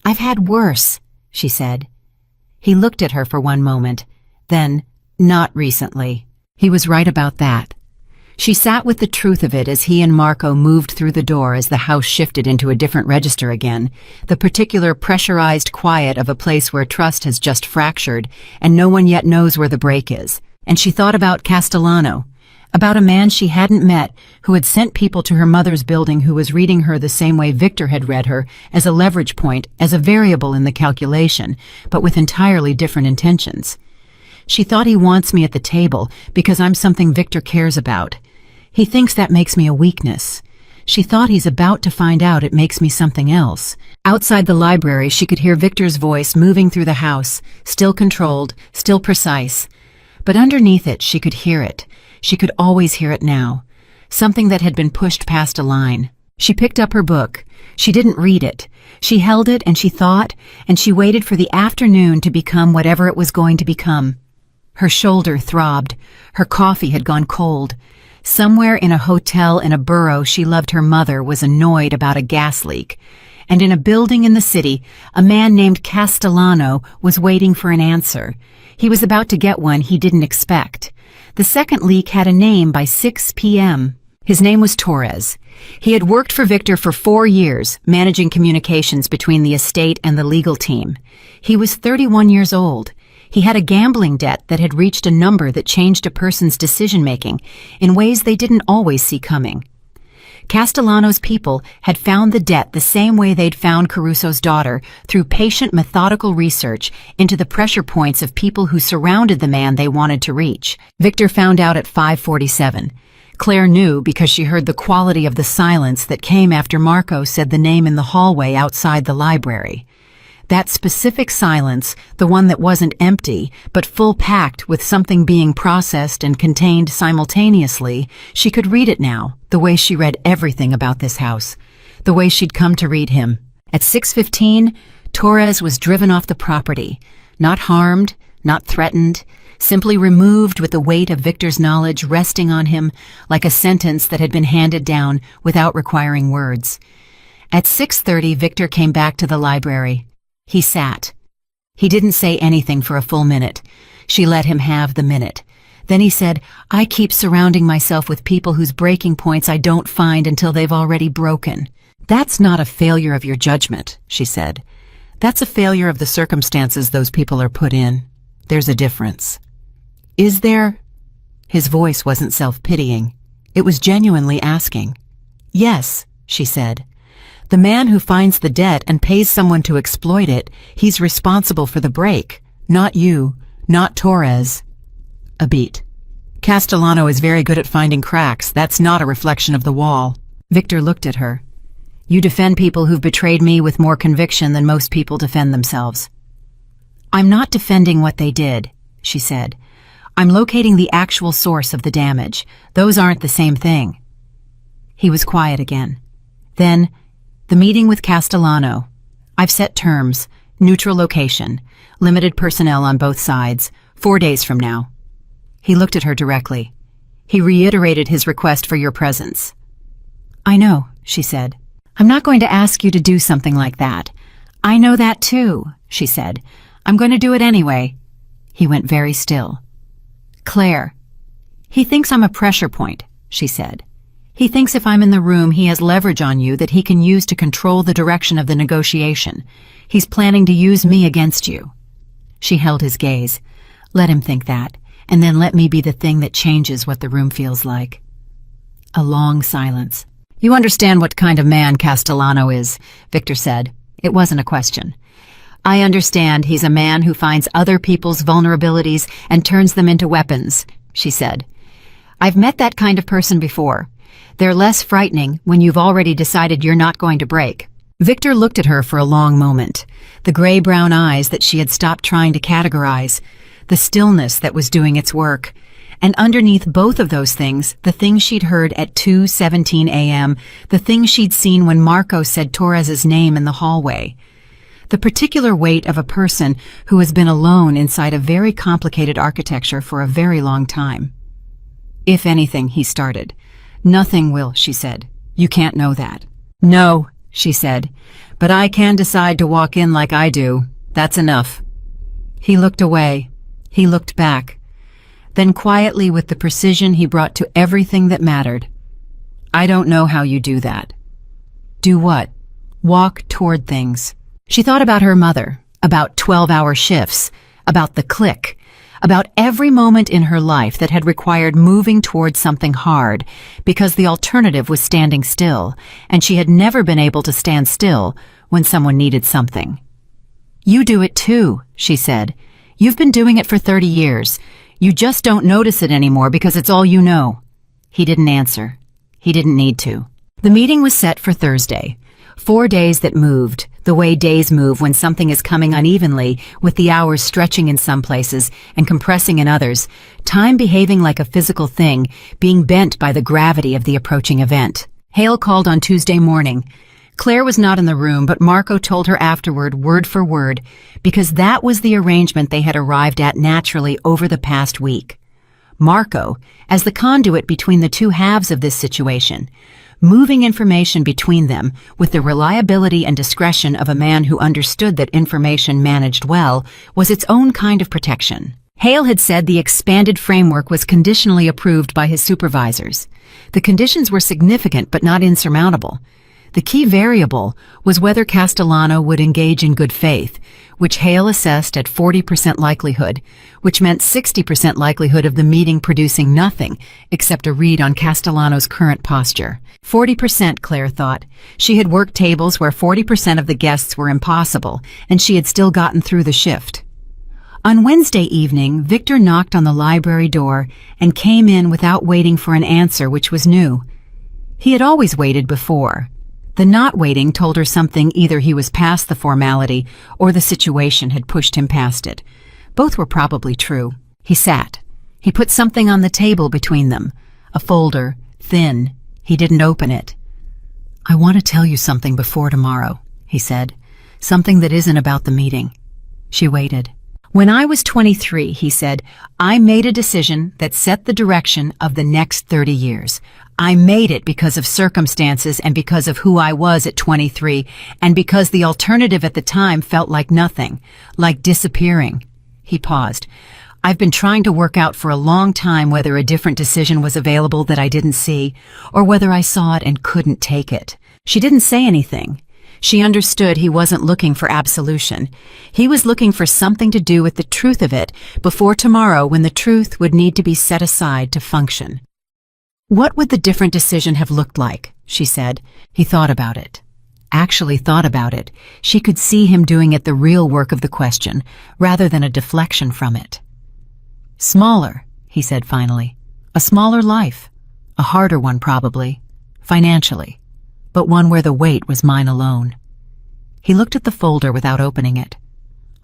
I've had worse, she said. He looked at her for one moment. Then, not recently. He was right about that. She sat with the truth of it as he and Marco moved through the door as the house shifted into a different register again, the particular pressurized quiet of a place where trust has just fractured and no one yet knows where the break is. And she thought about Castellano, about a man she hadn't met who had sent people to her mother's building, who was reading her the same way Victor had read her, as a leverage point, as a variable in the calculation, but with entirely different intentions. She thought, he wants me at the table because I'm something Victor cares about. He thinks that makes me a weakness. She thought, he's about to find out it makes me something else. Outside the library, she could hear Victor's voice moving through the house, still controlled, still precise. But underneath it, she could hear it. She could always hear it now. Something that had been pushed past a line. She picked up her book. She didn't read it. She held it and she thought, and she waited for the afternoon to become whatever it was going to become. Her shoulder throbbed. Her coffee had gone cold. Somewhere in a hotel in a borough she loved, her mother was annoyed about a gas leak. And in a building in the city, a man named Castellano was waiting for an answer. He was about to get one he didn't expect. The second leak had a name by 6 p.m. His name was Torres. He had worked for Victor for 4 years, managing communications between the estate and the legal team. He was 31 years old. He had a gambling debt that had reached a number that changed a person's decision-making in ways they didn't always see coming. Castellano's people had found the debt the same way they'd found Caruso's daughter, through patient, methodical research into the pressure points of people who surrounded the man they wanted to reach. Victor found out at 5:47. Claire knew because she heard the quality of the silence that came after Marco said the name in the hallway outside the library. That specific silence, the one that wasn't empty, but full-packed with something being processed and contained simultaneously, she could read it now, the way she read everything about this house, the way she'd come to read him. At 6:15, Torres was driven off the property, not harmed, not threatened, simply removed with the weight of Victor's knowledge resting on him like a sentence that had been handed down without requiring words. At 6:30, Victor came back to the library. He sat. He didn't say anything for a full minute. She let him have the minute. Then he said, "I keep surrounding myself with people whose breaking points I don't find until they've already broken." "That's not a failure of your judgment," she said. "That's a failure of the circumstances those people are put in. There's a difference." "Is there?" His voice wasn't self-pitying. It was genuinely asking. "Yes," she said. "The man who finds the debt and pays someone to exploit it, he's responsible for the break. Not you, not Torres." A beat. "Castellano is very good at finding cracks. That's not a reflection of the wall." Victor looked at her. "You defend people who've betrayed me with more conviction than most people defend themselves." "I'm not defending what they did," she said. "I'm locating the actual source of the damage. Those aren't the same thing." He was quiet again. Then, "The meeting with Castellano. I've set terms, neutral location, limited personnel on both sides, 4 days from now." He looked at her directly. He reiterated his request for your presence. "I know," she said. "I'm not going to ask you to do something like that." "I know that too," she said. "I'm going to do it anyway." He went very still. "Claire." "He thinks I'm a pressure point," she said. "He thinks if I'm in the room he has leverage on you that he can use to control the direction of the negotiation. He's planning to use me against you." She held his gaze. "Let him think that, and then let me be the thing that changes what the room feels like." A long silence. "You understand what kind of man Castellano is," Victor said. It wasn't a question. "I understand he's a man who finds other people's vulnerabilities and turns them into weapons," she said. "I've met that kind of person before. They're less frightening when you've already decided you're not going to break." Victor looked at her for a long moment, the gray-brown eyes that she had stopped trying to categorize, the stillness that was doing its work, and underneath both of those things, the thing she'd heard at 2:17 a.m., the thing she'd seen when Marco said Torres's name in the hallway. The particular weight of a person who has been alone inside a very complicated architecture for a very long time. "If anything," he started. "Nothing will," she said. "You can't know that." "No," she said, "but I can decide to walk in like I do. That's enough." He looked away. He looked back. Then quietly, with the precision he brought to everything that mattered, "I don't know how you do that." "Do what?" "Walk toward things." She thought about her mother, about 12-hour shifts, about the click, about every moment in her life that had required moving towards something hard because the alternative was standing still, and she had never been able to stand still when someone needed something. "You do it too," she said. "You've been doing it for 30 years. You just don't notice it anymore because it's all you know." He didn't answer. He didn't need to. The meeting was set for Thursday. 4 days that moved, the way days move when something is coming unevenly, with the hours stretching in some places and compressing in others, time behaving like a physical thing, being bent by the gravity of the approaching event. Hale called on Tuesday morning. Claire was not in the room, but Marco told her afterward, word for word, because that was the arrangement they had arrived at naturally over the past week. Marco, as the conduit between the two halves of this situation, moving information between them with the reliability and discretion of a man who understood that information managed well was its own kind of protection. Hale had said the expanded framework was conditionally approved by his supervisors. The conditions were significant but not insurmountable. The key variable was whether Castellano would engage in good faith, which Hale assessed at 40% likelihood, which meant 60% likelihood of the meeting producing nothing except a read on Castellano's current posture. 40%, Claire thought. She had worked tables where 40% of the guests were impossible, and she had still gotten through the shift. On Wednesday evening, Victor knocked on the library door and came in without waiting for an answer, which was new. He had always waited before. The not waiting told her something: either he was past the formality or the situation had pushed him past it. Both were probably true. He sat. He put something on the table between them. A folder, thin. He didn't open it. "I want to tell you something before tomorrow," he said. "Something that isn't about the meeting." She waited. "When I was 23, he said, I made a decision that set the direction of the next 30 years. I made it because of circumstances and because of who I was at 23, and because the alternative at the time felt like nothing, like disappearing." He paused. "I've been trying to work out for a long time whether a different decision was available that I didn't see, or whether I saw it and couldn't take it." She didn't say anything. She understood he wasn't looking for absolution. He was looking for something to do with the truth of it before tomorrow, when the truth would need to be set aside to function. "What would the different decision have looked like?" she said. He thought about it. Actually thought about it. She could see him doing it, the real work of the question, rather than a deflection from it. "Smaller," he said finally. "A smaller life. A harder one probably, financially, but one where the weight was mine alone." He looked at the folder without opening it.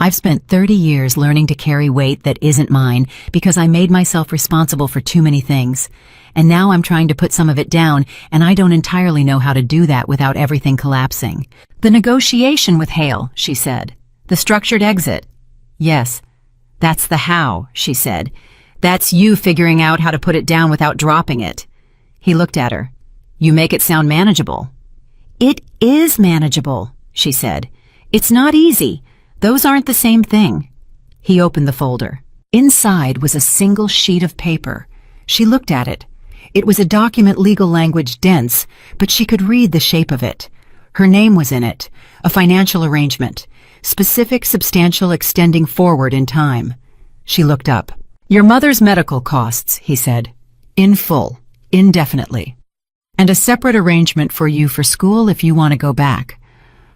"I've spent 30 years learning to carry weight that isn't mine because I made myself responsible for too many things. And now I'm trying to put some of it down, and I don't entirely know how to do that without everything collapsing." "The negotiation with Hale," she said. "The structured exit." "Yes, that's the how," she said. "That's you figuring out how to put it down without dropping it." He looked at her. "You make it sound manageable." "It is manageable," she said. "It's not easy. Those aren't the same thing." He opened the folder. Inside was a single sheet of paper. She looked at it. It was a document, legal language dense, but she could read the shape of it. Her name was in it, a financial arrangement, specific, substantial, extending forward in time. She looked up. "Your mother's medical costs," he said. "In full, indefinitely. And a separate arrangement for you for school if you want to go back,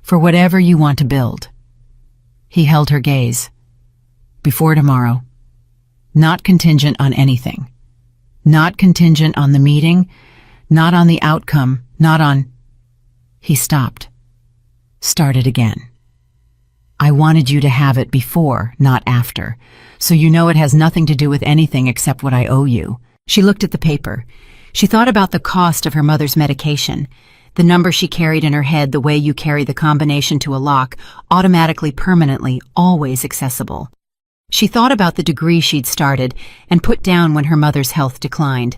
for whatever you want to build." He held her gaze. "Before tomorrow. Not contingent on anything. Not contingent on the meeting, not on the outcome, not on—" He stopped. Started again. "I wanted you to have it before, not after, so you know it has nothing to do with anything except what I owe you." She looked at the paper. She thought about the cost of her mother's medication, the number she carried in her head, the way you carry the combination to a lock, automatically, permanently, always accessible. She thought about the degree she'd started and put down when her mother's health declined,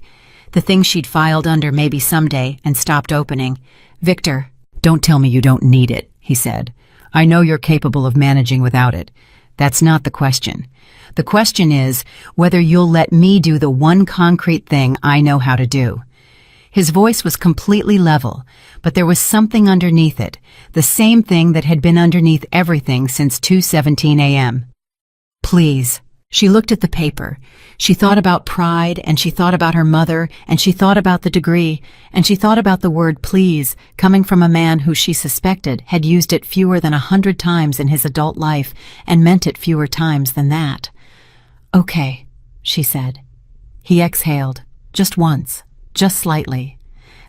the thing she'd filed under maybe someday and stopped opening. "Victor, don't tell me you don't need it," he said. "I know you're capable of managing without it. That's not the question. The question is whether you'll let me do the one concrete thing I know how to do." His voice was completely level, but there was something underneath it, the same thing that had been underneath everything since 2:17 a.m. "Please." She looked at the paper. She thought about pride, and she thought about her mother, and she thought about the degree, and she thought about the word please, coming from a man who she suspected had used it fewer than 100 times in his adult life and meant it fewer times than that. "Okay," she said. He exhaled, just once, just slightly.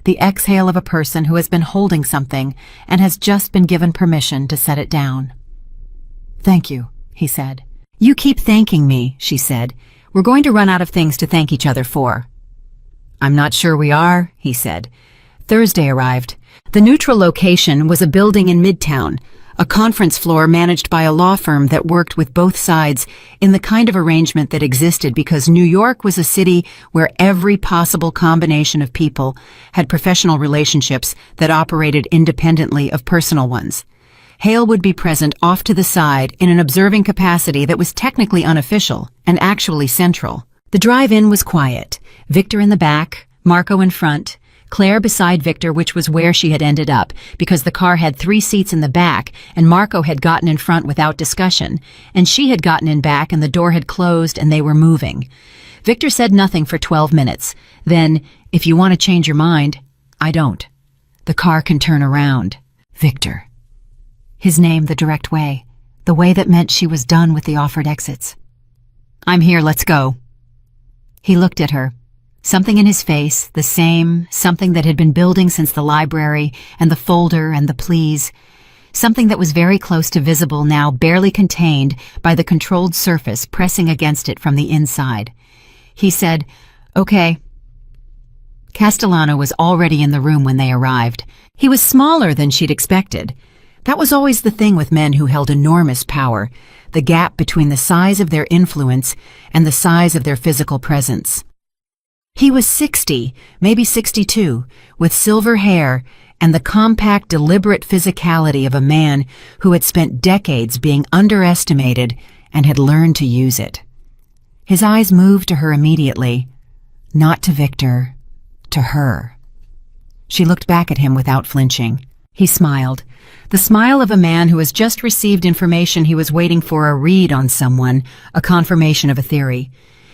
The exhale of a person who has been holding something and has just been given permission to set it down. "Thank you," he said. "You keep thanking me," she said. "We're going to run out of things to thank each other for." "I'm not sure we are," he said. Thursday arrived. The neutral location was a building in Midtown, a conference floor managed by a law firm that worked with both sides in the kind of arrangement that existed because New York was a city where every possible combination of people had professional relationships that operated independently of personal ones. Hale would be present off to the side in an observing capacity that was technically unofficial and actually central. The drive-in was quiet. Victor in the back, Marco in front, Claire beside Victor, which was where she had ended up, because the car had 3 seats in the back, and Marco had gotten in front without discussion, and she had gotten in back, and the door had closed, and they were moving. Victor said nothing for 12 minutes. Then, if you want to change your mind, I don't. The car can turn around. Victor. His name the direct way, the way that meant she was done with the offered exits. I'm here, let's go. He looked at her. Something in his face, the same, something that had been building since the library and the folder and the pleas. Something that was very close to visible now, barely contained by the controlled surface pressing against it from the inside. He said, "Okay." Castellano was already in the room when they arrived. He was smaller than she'd expected. That was always the thing with men who held enormous power, the gap between the size of their influence and the size of their physical presence. He was 60, maybe 62, with silver hair and the compact, deliberate physicality of a man who had spent decades being underestimated and had learned to use it. His eyes moved to her immediately, not to Victor, to her. She looked back at him without flinching. He smiled, the smile of a man who has just received information he was waiting for a read on someone, a confirmation of a theory.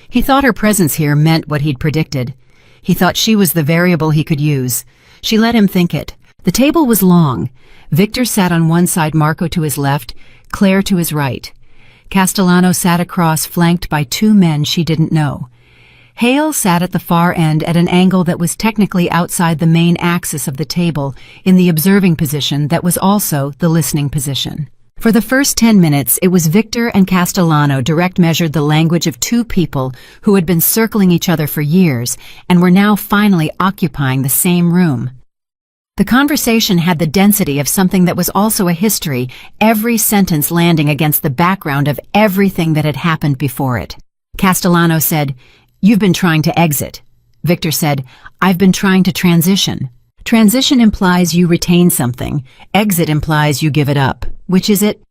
He thought her presence here meant what he'd predicted. He thought she was the variable he could use. She let him think it. The table was long. Victor sat on one side, Marco to his left, Claire to his right. Castellano sat across, flanked by 2 men she didn't know. Hale sat at the far end at an angle that was technically outside the main axis of the table, in the observing position that was also the listening position. For the first 10 minutes, it was Victor and Castellano direct measured the language of 2 people who had been circling each other for years and were now finally occupying the same room. The conversation had the density of something that was also a history, every sentence landing against the background of everything that had happened before it. Castellano said, "You've been trying to exit." Victor said, "I've been trying to transition." Transition implies you retain something. Exit implies you give it up. Which is it?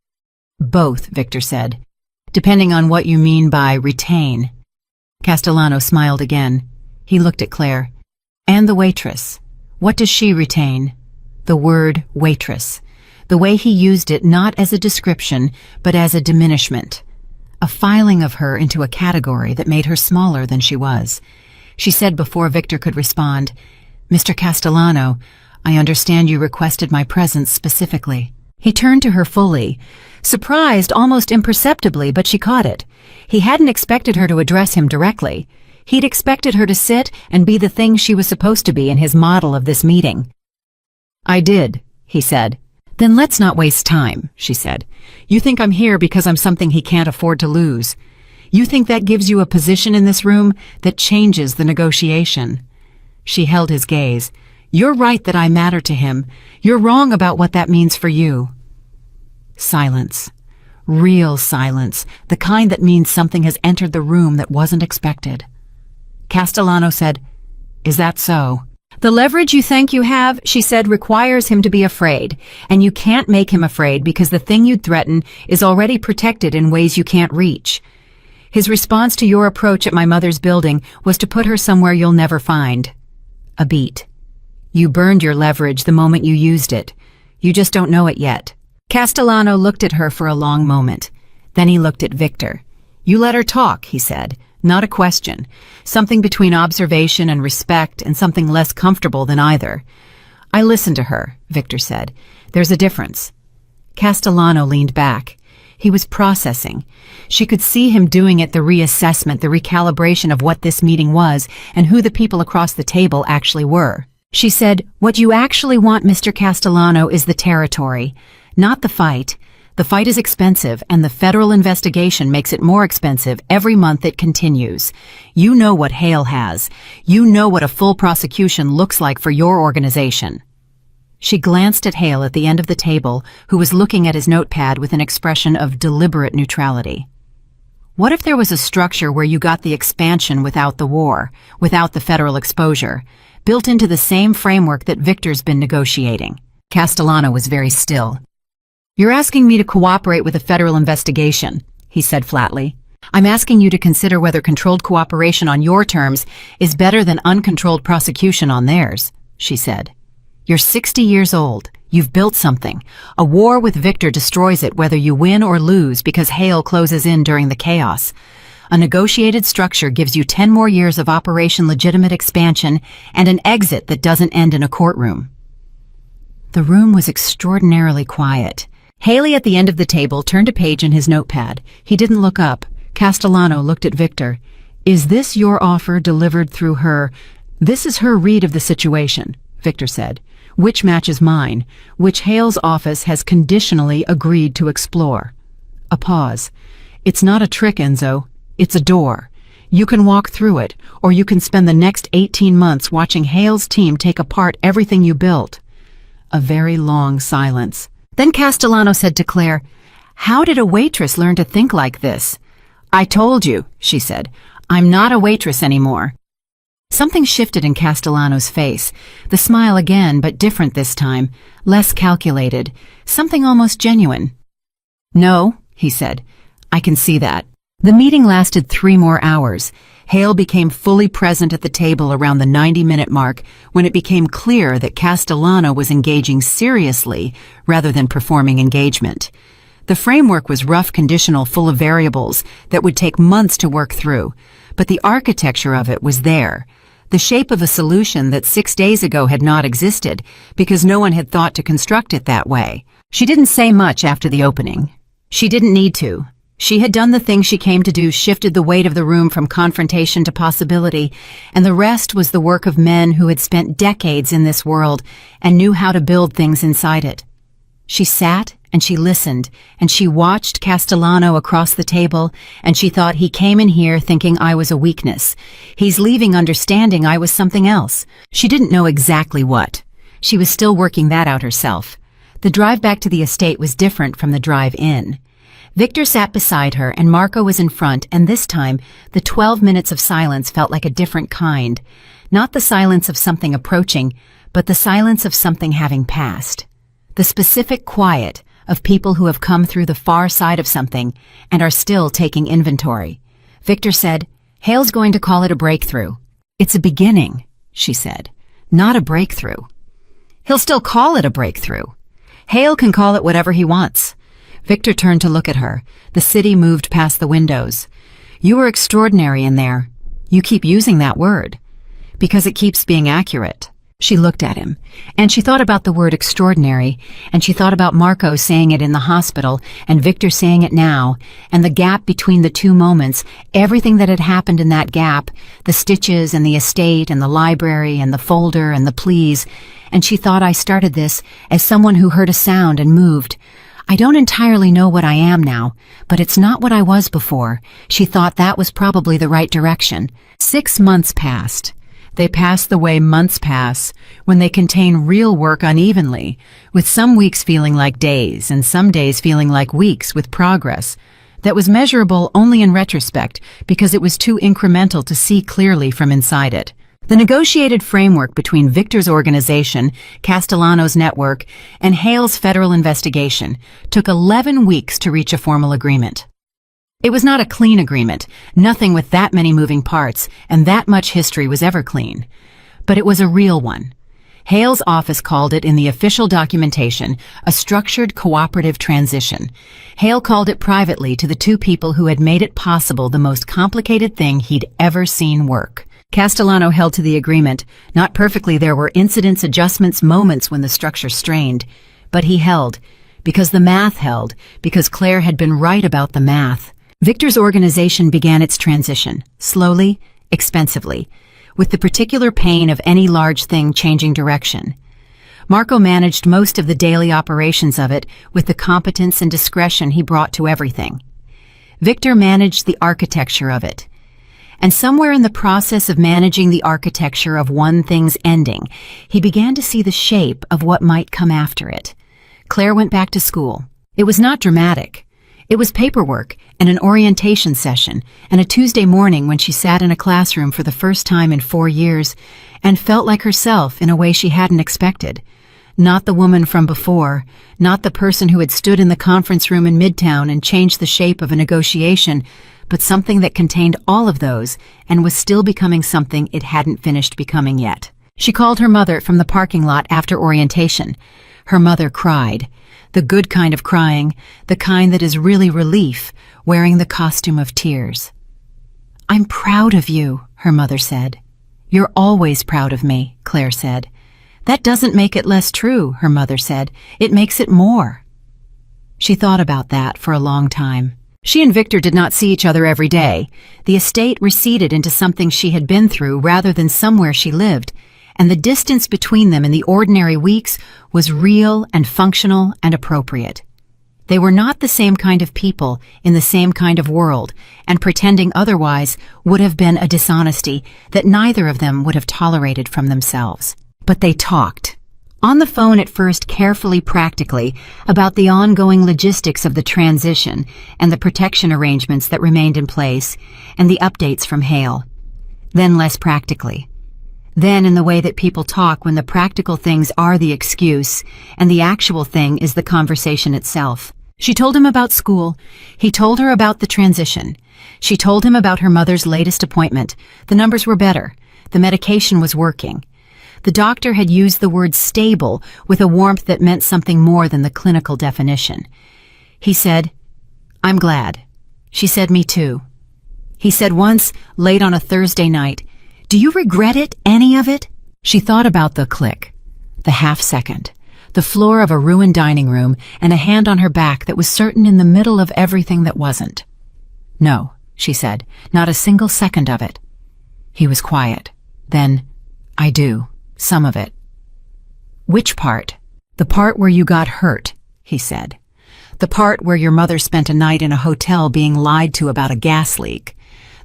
Both, Victor said, depending on what you mean by retain. Castellano smiled again. He looked at Claire. And the waitress. What does she retain? The word waitress. The way he used it not as a description, but as a diminishment. A filing of her into a category that made her smaller than she was. She said before Victor could respond, "Mr. Castellano, I understand you requested my presence specifically." He turned to her fully, surprised almost imperceptibly, but she caught it. He hadn't expected her to address him directly. He'd expected her to sit and be the thing she was supposed to be in his model of this meeting. "I did," he said. "Then let's not waste time," she said. "You think I'm here because I'm something he can't afford to lose. You think that gives you a position in this room that changes the negotiation." She held his gaze. "You're right that I matter to him. You're wrong about what that means for you." Silence. Real silence. The kind that means something has entered the room that wasn't expected. Castellano said, "Is that so?" "The leverage you think you have," she said, "requires him to be afraid. And you can't make him afraid because the thing you'd threaten is already protected in ways you can't reach. His response to your approach at my mother's building was to put her somewhere you'll never find. A beat. You burned your leverage the moment you used it. You just don't know it yet." Castellano looked at her for a long moment. Then he looked at Victor. "You let her talk," he said. "Not a question. Something between observation and respect, and something less comfortable than either." "I listened to her," Victor said. "There's a difference." Castellano leaned back. He was processing. She could see him doing it, the reassessment, the recalibration of what this meeting was and who the people across the table actually were. She said, "What you actually want, Mr. Castellano, is the territory, not the fight. The fight is expensive, and the federal investigation makes it more expensive every month it continues. You know what Hale has. You know what a full prosecution looks like for your organization." She glanced at Hale at the end of the table, who was looking at his notepad with an expression of deliberate neutrality. What if there was a structure where you got the expansion without the war, without the federal exposure, built into the same framework that Victor's been negotiating? Castellano was very still. "You're asking me to cooperate with a federal investigation," he said flatly. "I'm asking you to consider whether controlled cooperation on your terms is better than uncontrolled prosecution on theirs," she said. "You're 60 years old. You've built something. A war with Victor destroys it whether you win or lose because Hale closes in during the chaos. A negotiated structure gives you 10 more years of Operation Legitimate Expansion and an exit that doesn't end in a courtroom." The room was extraordinarily quiet. Haley at the end of the table turned a page in his notepad. He didn't look up. Castellano looked at Victor. "Is this your offer delivered through her?" "This is her read of the situation," Victor said, "which matches mine, which Hale's office has conditionally agreed to explore." A pause. "It's not a trick, Enzo. It's a door. You can walk through it, or you can spend the next 18 months watching Hale's team take apart everything you built." A very long silence. Then Castellano said to Claire, "How did a waitress learn to think like this?" "I told you," she said. "I'm not a waitress anymore." Something shifted in Castellano's face, the smile again, but different this time, less calculated, something almost genuine. "No," he said, "I can see that." The meeting lasted 3 more hours. Hale became fully present at the table around the 90-minute mark when it became clear that Castellano was engaging seriously rather than performing engagement. The framework was rough, conditional, full of variables that would take months to work through, but the architecture of it was there. The shape of a solution that 6 days ago had not existed because no one had thought to construct it that way. She didn't say much after the opening. She didn't need to. She had done the thing she came to do, shifted the weight of the room from confrontation to possibility, and the rest was the work of men who had spent decades in this world and knew how to build things inside it. She sat and she listened, and she watched Castellano across the table, and she thought, he came in here thinking I was a weakness. He's leaving understanding I was something else. She didn't know exactly what. She was still working that out herself. The drive back to the estate was different from the drive in. Victor sat beside her and Marco was in front, and this time the 12 minutes of silence felt like a different kind. Not the silence of something approaching, but the silence of something having passed. The specific quiet of people who have come through the far side of something and are still taking inventory. Victor said, "Hale's going to call it a breakthrough." "It's a beginning," she said, "not a breakthrough." "He'll still call it a breakthrough. Hale can call it whatever he wants." Victor turned to look at her. The city moved past the windows. "You were extraordinary in there. You keep using that word. Because it keeps being accurate." She looked at him, and she thought about the word extraordinary, and she thought about Marco saying it in the hospital, and Victor saying it now, and the gap between the two moments, everything that had happened in that gap, the stitches and the estate and the library and the folder and the pleas, and she thought, I started this as someone who heard a sound and moved. I don't entirely know what I am now, but it's not what I was before. She thought that was probably the right direction. 6 months passed. They pass the way months pass when they contain real work unevenly, with some weeks feeling like days and some days feeling like weeks with progress that was measurable only in retrospect because it was too incremental to see clearly from inside it. The negotiated framework between Victor's organization, Castellano's network, and Hale's federal investigation took 11 weeks to reach a formal agreement. It was not a clean agreement. Nothing with that many moving parts and that much history was ever clean. But it was a real one. Hale's office called it in the official documentation a structured cooperative transition. Hale called it privately to the two people who had made it possible, the most complicated thing he'd ever seen work. Castellano held to the agreement. Not perfectly, there were incidents, adjustments, moments when the structure strained. But he held, because the math held, because Claire had been right about the math. Victor's organization began its transition, slowly, expensively, with the particular pain of any large thing changing direction. Marco managed most of the daily operations of it with the competence and discretion he brought to everything. Victor managed the architecture of it. And somewhere in the process of managing the architecture of one thing's ending, he began to see the shape of what might come after it. Claire went back to school. It was not dramatic. It was paperwork and an orientation session and a Tuesday morning when she sat in a classroom for the first time in 4 years and felt like herself in a way she hadn't expected. Not the woman from before, not the person who had stood in the conference room in Midtown and changed the shape of a negotiation, but something that contained all of those and was still becoming something it hadn't finished becoming yet. She called her mother from the parking lot after orientation. Her mother cried. The good kind of crying, the kind that is really relief, wearing the costume of tears. "I'm proud of you," her mother said. "You're always proud of me," Claire said. "That doesn't make it less true," her mother said. "It makes it more." She thought about that for a long time. She and Victor did not see each other every day. The estate receded into something she had been through rather than somewhere she lived, and the distance between them in the ordinary weeks was real and functional and appropriate. They were not the same kind of people in the same kind of world, and pretending otherwise would have been a dishonesty that neither of them would have tolerated from themselves. But they talked. On the phone at first carefully practically about the ongoing logistics of the transition and the protection arrangements that remained in place and the updates from Hale. Then less practically. Then in the way that people talk when the practical things are the excuse and the actual thing is the conversation itself. She told him about school. He told her about the transition. She told him about her mother's latest appointment. The numbers were better. The medication was working. The doctor had used the word stable with a warmth that meant something more than the clinical definition. He said, "I'm glad." She said, "Me too." He said once, late on a Thursday night, "Do you regret it, any of it?" She thought about the click, the half-second, the floor of a ruined dining room, and a hand on her back that was certain in the middle of everything that wasn't. "No," she said, "not a single second of it." He was quiet. Then, "I do. Some of it." "Which part?" "The part where you got hurt," he said. "The part where your mother spent a night in a hotel being lied to about a gas leak.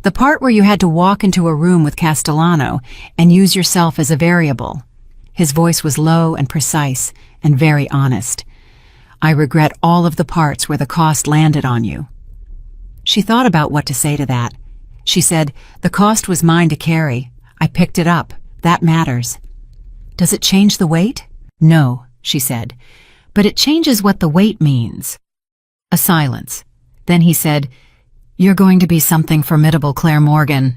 The part where you had to walk into a room with Castellano and use yourself as a variable." His voice was low and precise and very honest. "I regret all of the parts where the cost landed on you." She thought about what to say to that. She said, "The cost was mine to carry. I picked it up. That matters." "Does it change the weight?" "No," she said, "but it changes what the weight means." A silence. Then he said, "You're going to be something formidable, Claire Morgan."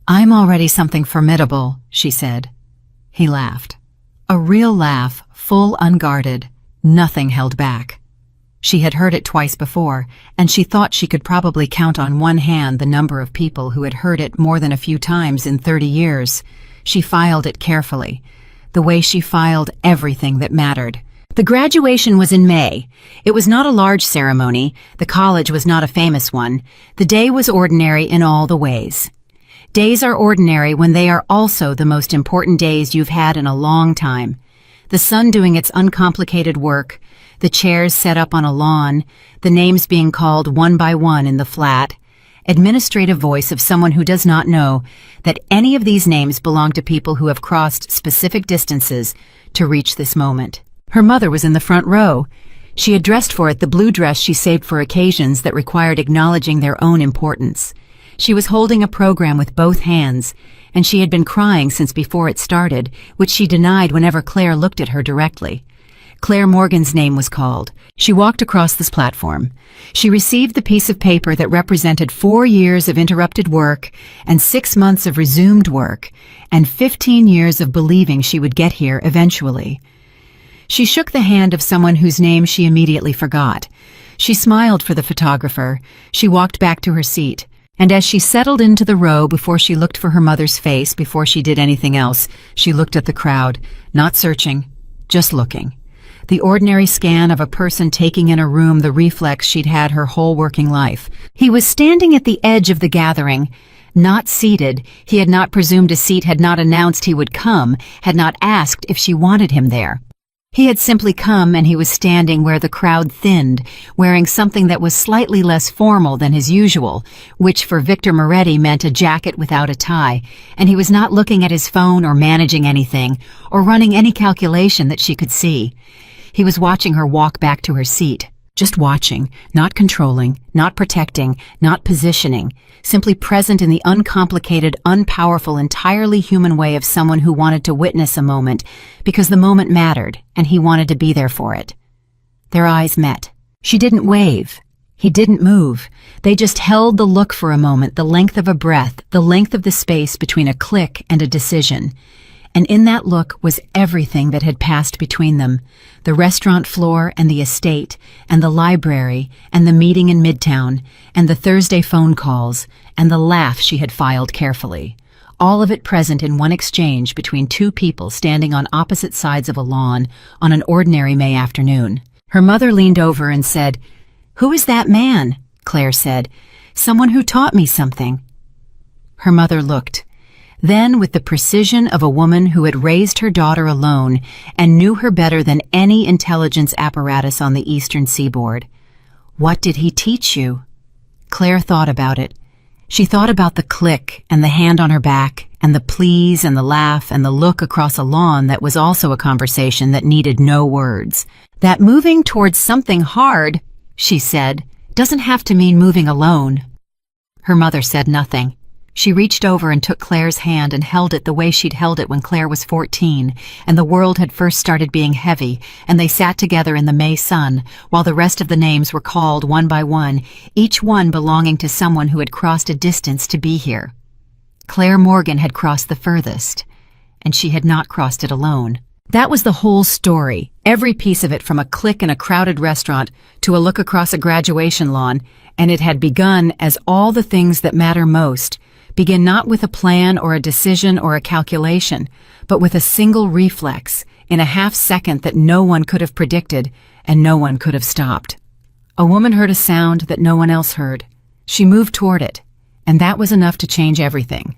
"I'm already something formidable," she said. He laughed. A real laugh, full unguarded, nothing held back. She had heard it twice before, and she thought she could probably count on one hand the number of people who had heard it more than a few times in 30 years. She filed it carefully, the way she filed everything that mattered. The graduation was in May. It was not a large ceremony. The college was not a famous one. The day was ordinary in all the ways. Days are ordinary when they are also the most important days you've had in a long time. The sun doing its uncomplicated work, the chairs set up on a lawn, the names being called one by one in the flat, administrative voice of someone who does not know that any of these names belong to people who have crossed specific distances to reach this moment. Her mother was in the front row. She had dressed for it the blue dress she saved for occasions that required acknowledging their own importance. She was holding a program with both hands, and she had been crying since before it started, which she denied whenever Claire looked at her directly. Claire Morgan's name was called. She walked across this platform. She received the piece of paper that represented 4 years of interrupted work and 6 months of resumed work and 15 years of believing she would get here eventually. She shook the hand of someone whose name she immediately forgot. She smiled for the photographer. She walked back to her seat. And as she settled into the row before she looked for her mother's face, before she did anything else, she looked at the crowd, not searching, just looking. The ordinary scan of a person taking in a room the reflex she'd had her whole working life. He was standing at the edge of the gathering, not seated. He had not presumed a seat, had not announced he would come, had not asked if she wanted him there. He had simply come and he was standing where the crowd thinned, wearing something that was slightly less formal than his usual, which for Victor Moretti meant a jacket without a tie, and he was not looking at his phone or managing anything, or running any calculation that she could see. He was watching her walk back to her seat. Just watching, not controlling, not protecting, not positioning, simply present in the uncomplicated, unpowerful, entirely human way of someone who wanted to witness a moment because the moment mattered and he wanted to be there for it. Their eyes met. She didn't wave. He didn't move. They just held the look for a moment, the length of a breath, the length of the space between a click and a decision. And in that look was everything that had passed between them, the restaurant floor and the estate, and the library, and the meeting in Midtown, and the Thursday phone calls, and the laugh she had filed carefully. All of it present in one exchange between two people standing on opposite sides of a lawn on an ordinary May afternoon. Her mother leaned over and said, "Who is that man?" Claire said. "Someone who taught me something." Her mother looked. Then, with the precision of a woman who had raised her daughter alone and knew her better than any intelligence apparatus on the eastern seaboard, "What did he teach you?" Claire thought about it. She thought about the click and the hand on her back and the please and the laugh and the look across a lawn that was also a conversation that needed no words. "That moving towards something hard," she said, "doesn't have to mean moving alone." Her mother said nothing. She reached over and took Claire's hand and held it the way she'd held it when Claire was 14, and the world had first started being heavy, and they sat together in the May sun, while the rest of the names were called one by one, each one belonging to someone who had crossed a distance to be here. Claire Morgan had crossed the furthest, and she had not crossed it alone. That was the whole story, every piece of it, from a click in a crowded restaurant to a look across a graduation lawn, and it had begun as all the things that matter most begin not with a plan or a decision or a calculation, but with a single reflex in a half-second that no one could have predicted and no one could have stopped. A woman heard a sound that no one else heard. She moved toward it, and that was enough to change everything.